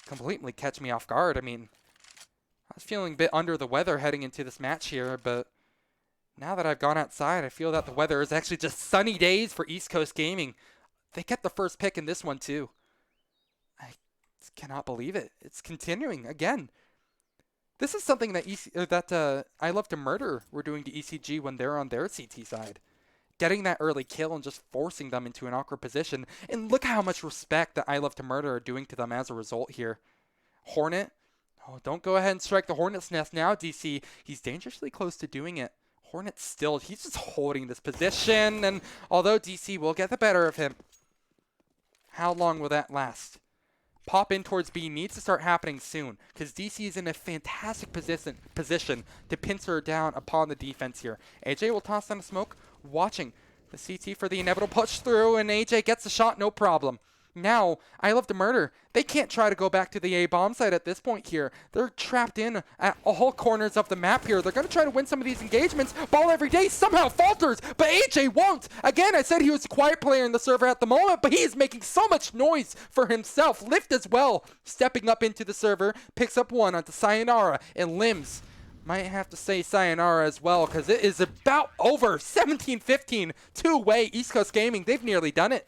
completely catch me off guard. I mean, I was feeling a bit under the weather heading into this match here, but now that I've gone outside, I feel that the weather is actually just sunny days for East Coast Gaming. They get the first pick in this one too. I cannot believe it. It's continuing again. This is something that I Love to Murder were doing to ECG when they're on their CT side. Getting that early kill and just forcing them into an awkward position. And look how much respect that I Love to Murder are doing to them as a result here. Hornet. Oh, don't go ahead and strike the Hornet's nest now, DC. He's dangerously close to doing it. Hornet still, he's just holding this position. And although DC will get the better of him, how long will that last? Pop in towards B needs to start happening soon, because DC is in a fantastic position to pincer down upon the defense here. AJ will toss down a smoke, watching the CT for the inevitable push through, and AJ gets the shot, no problem. Now, I Love to Murder. They can't try to go back to the A bomb site at this point here. They're trapped in at all corners of the map here. They're going to try to win some of these engagements. Ball Every Day somehow falters, but AJ won't. Again, I said he was a quiet player in the server at the moment, but he is making so much noise for himself. Lift as well, stepping up into the server, picks up one onto Sayonara, and Limbs might have to say sayonara as well, because it is about over. 17-15, 2-way East Coast Gaming. They've nearly done it.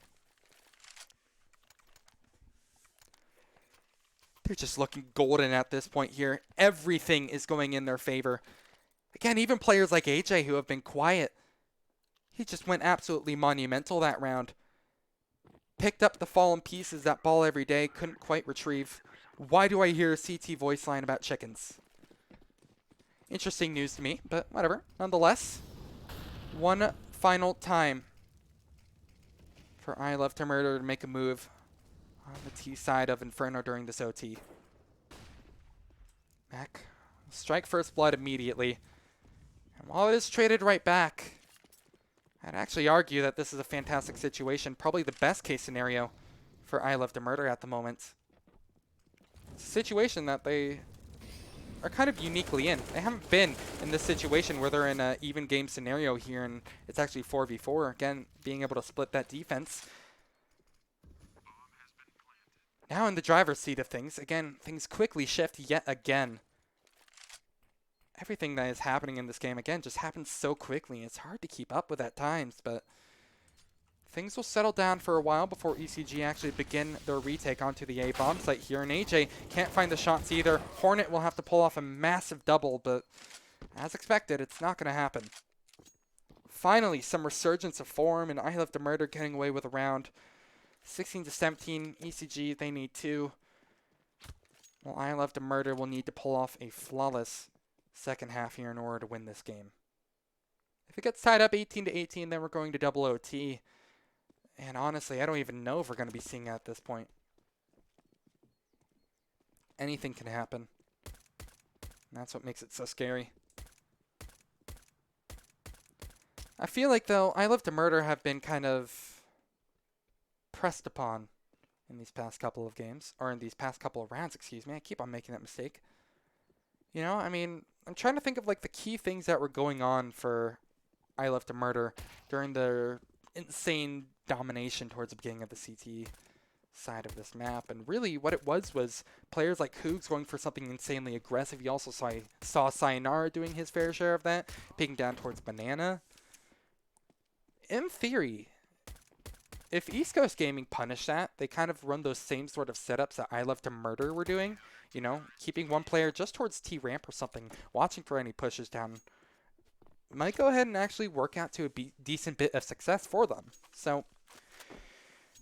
They're just looking golden at this point here. Everything is going in their favor. Again, even players like AJ who have been quiet. He just went absolutely monumental that round. Picked up the fallen pieces that Ball Every Day couldn't quite retrieve. Why do I hear a CT voice line about chickens? Interesting news to me, but whatever. Nonetheless, one final time for I Love to Murder to make a move on the T side of Inferno during this OT. Mac, strike first blood immediately. And while it is traded right back, I'd actually argue that this is a fantastic situation. Probably the best case scenario for I Love to Murder at the moment. It's a situation that they are kind of uniquely in. They haven't been in this situation where they're in an even game scenario here, and it's actually 4v4. Again, being able to split that defense. Now in the driver's seat of things, again, things quickly shift yet again. Everything that is happening in this game, again, just happens so quickly. It's hard to keep up with at times, but things will settle down for a while before ECG actually begin their retake onto the A bomb site here. And AJ can't find the shots either. Hornet will have to pull off a massive double, but as expected, it's not going to happen. Finally, some resurgence of form, and I Love to Murder getting away with a round. 16-17, ECG, they need 2. Well, I Love to Murder will need to pull off a flawless second half here in order to win this game. If it gets tied up 18-18, then we're going to double OT. And honestly, I don't even know if we're going to be seeing that at this point. Anything can happen. And that's what makes it so scary. I feel like, though, I Love to Murder have been kind of pressed upon in these past couple of games, or in these past couple of rounds, excuse me. I keep on making that mistake. You know, I mean, I'm trying to think of like the key things that were going on for I Love to Murder during their insane domination towards the beginning of the CT side of this map. And really what it was players like Hoogs going for something insanely aggressive. You also saw Sayonara doing his fair share of that, picking down towards Banana. In theory, if East Coast Gaming punished that, they kind of run those same sort of setups that I Love to Murder were doing. You know, keeping one player just towards T-ramp or something, watching for any pushes down, might go ahead and actually work out to a decent bit of success for them. So,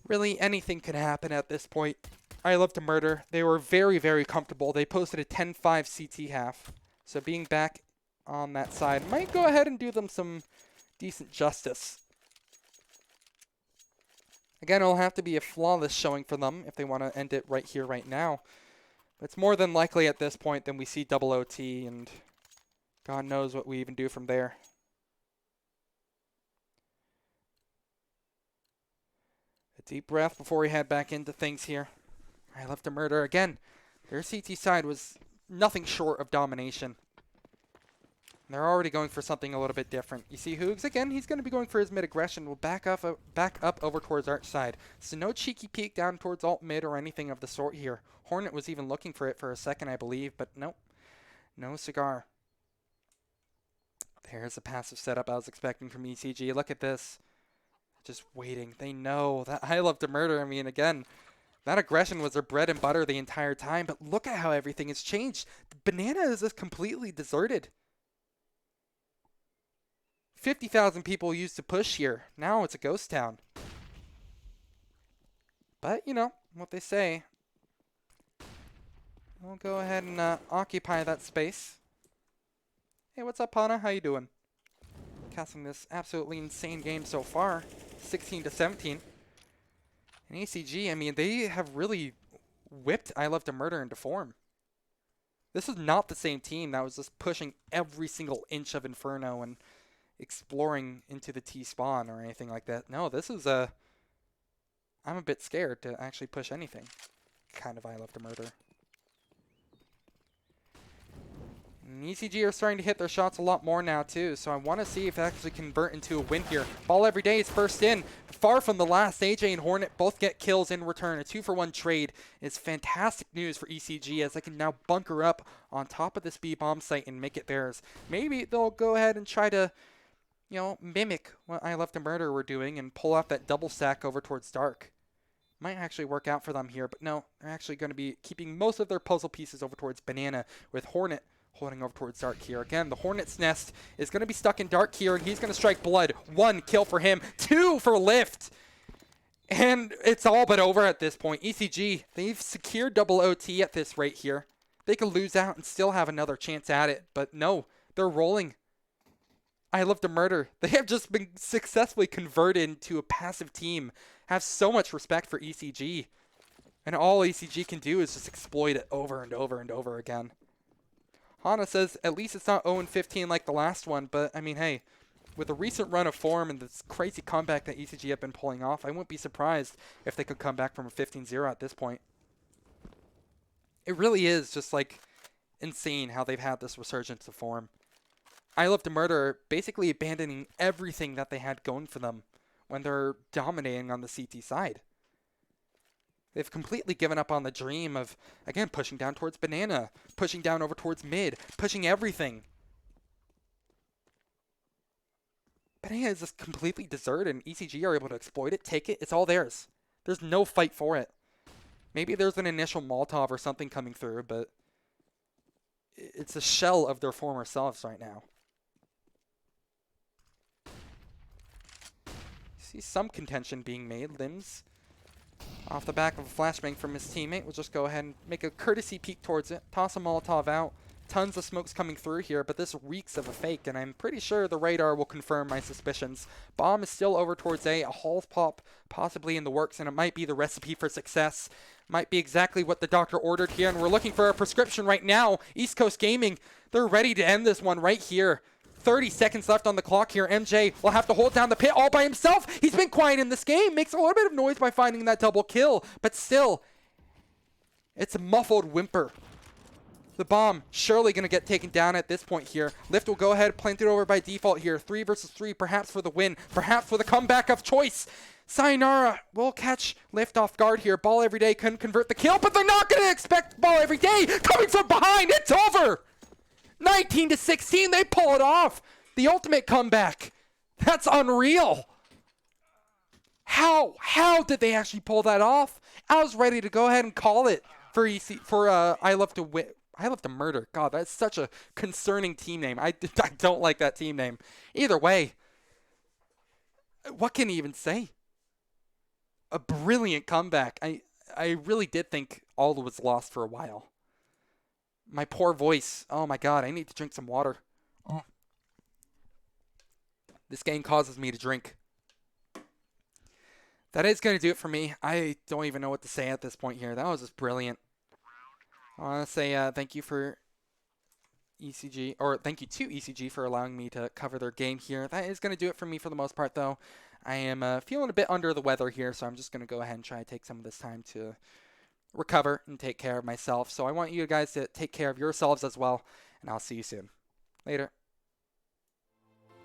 really, anything could happen at this point. I Love to Murder, they were very, very comfortable. They posted a 10-5 CT half. So being back on that side might go ahead and do them some decent justice. Again, it'll have to be a flawless showing for them if they want to end it right here, right now. But it's more than likely at this point then we see double OT, and God knows what we even do from there. A deep breath before we head back into things here. I Love to Murder again. Their CT side was nothing short of domination. They're already going for something a little bit different. You see Hoogs again, he's going to be going for his mid aggression. We'll back up over towards Arch side. So no cheeky peek down towards alt mid or anything of the sort here. Hornet was even looking for it for a second, I believe, but nope. No cigar. There's a passive setup I was expecting from ECG. Look at this. Just waiting. They know that I Love to Murder. I mean, again, that aggression was their bread and butter the entire time, but look at how everything has changed. Banana is just completely deserted. 50,000 people used to push here. Now it's a ghost town. But, you know, what they say. We'll go ahead and occupy that space. Hey, what's up, Hana? How you doing? Casting this absolutely insane game so far. 16-17. And ECG, I mean, they have really whipped I Love to Murder into form. This is not the same team that was just pushing every single inch of Inferno and exploring into the T-spawn or anything like that. No, this is I'm a bit scared to actually push anything kind of I Love to Murder. And ECG are starting to hit their shots a lot more now too, so I want to see if they actually convert into a win here. Ball every day is first in, far from the last. AJ and Hornet both get kills in return. A 2-for-1 trade is fantastic news for ECG as they can now bunker up on top of this B bomb site and make it theirs. Maybe they'll go ahead and try to, you know, mimic what I Love to Murder were doing and pull off that double stack over towards Dark. Might actually work out for them here, but no, they're actually going to be keeping most of their puzzle pieces over towards Banana, with Hornet holding over towards Dark here. Again, the Hornet's nest is going to be stuck in Dark here, and he's going to strike blood. 1 kill for him, 2 for Lift. And it's all but over at this point. ECG, they've secured double OT at this rate here. They could lose out and still have another chance at it, but no, they're rolling. I Love to Murder. They have just been successfully converted into a passive team. Have so much respect for ECG. And all ECG can do is just exploit it over and over and over again. Hana says, at least it's not 0-15 like the last one, but I mean, hey, with a recent run of form and this crazy comeback that ECG have been pulling off, I wouldn't be surprised if they could come back from a 15-0 at this point. It really is just like insane how they've had this resurgence of form. I Love to Murder basically abandoning everything that they had going for them when they're dominating on the CT side. They've completely given up on the dream of, again, pushing down towards banana, pushing down over towards mid, pushing everything. Banana is just completely deserted, and ECG are able to exploit it, take it. It's all theirs. There's no fight for it. Maybe there's an initial Molotov or something coming through, but it's a shell of their former selves right now. See some contention being made. Limbs, off the back of a flashbang from his teammate, will just go ahead and make a courtesy peek towards it. Toss a Molotov out. Tons of smokes coming through here, but this reeks of a fake, and I'm pretty sure the radar will confirm my suspicions. Bomb is still over towards A Hall's pop possibly in the works, and it might be the recipe for success. Might be exactly what the doctor ordered here, and we're looking for a prescription right now. East Coast Gaming, they're ready to end this one right here. 30 seconds left on the clock here. MJ will have to hold down the pit all by himself. He's been quiet in this game. Makes a little bit of noise by finding that double kill, but still, it's a muffled whimper. The bomb surely going to get taken down at this point here. Lift will go ahead, plant it over by default here. 3 versus 3, perhaps for the win, perhaps for the comeback of choice. Sayonara will catch Lift off guard here. Ball every day couldn't convert the kill, but they're not going to expect Ball every day coming from behind. It's over. 19-16, they pull it off. The ultimate comeback. That's unreal. How did they actually pull that off? I was ready to go ahead and call it for I Love to Win. I Love to Murder. God, that's such a concerning team name. I don't like that team name. Either way, what can you even say? A brilliant comeback. I really did think all was lost for a while. My poor voice. Oh my God, I need to drink some water. Oh. This game causes me to drink. That is going to do it for me. I don't even know what to say at this point here. That was just brilliant. I want to say thank you for ECG, or thank you to ECG for allowing me to cover their game here. That is going to do it for me for the most part, though. I am feeling a bit under the weather here, so I'm just going to go ahead and try to take some of this time to recover and take care of myself. So I want you guys to take care of yourselves as well, and I'll see you soon. Later.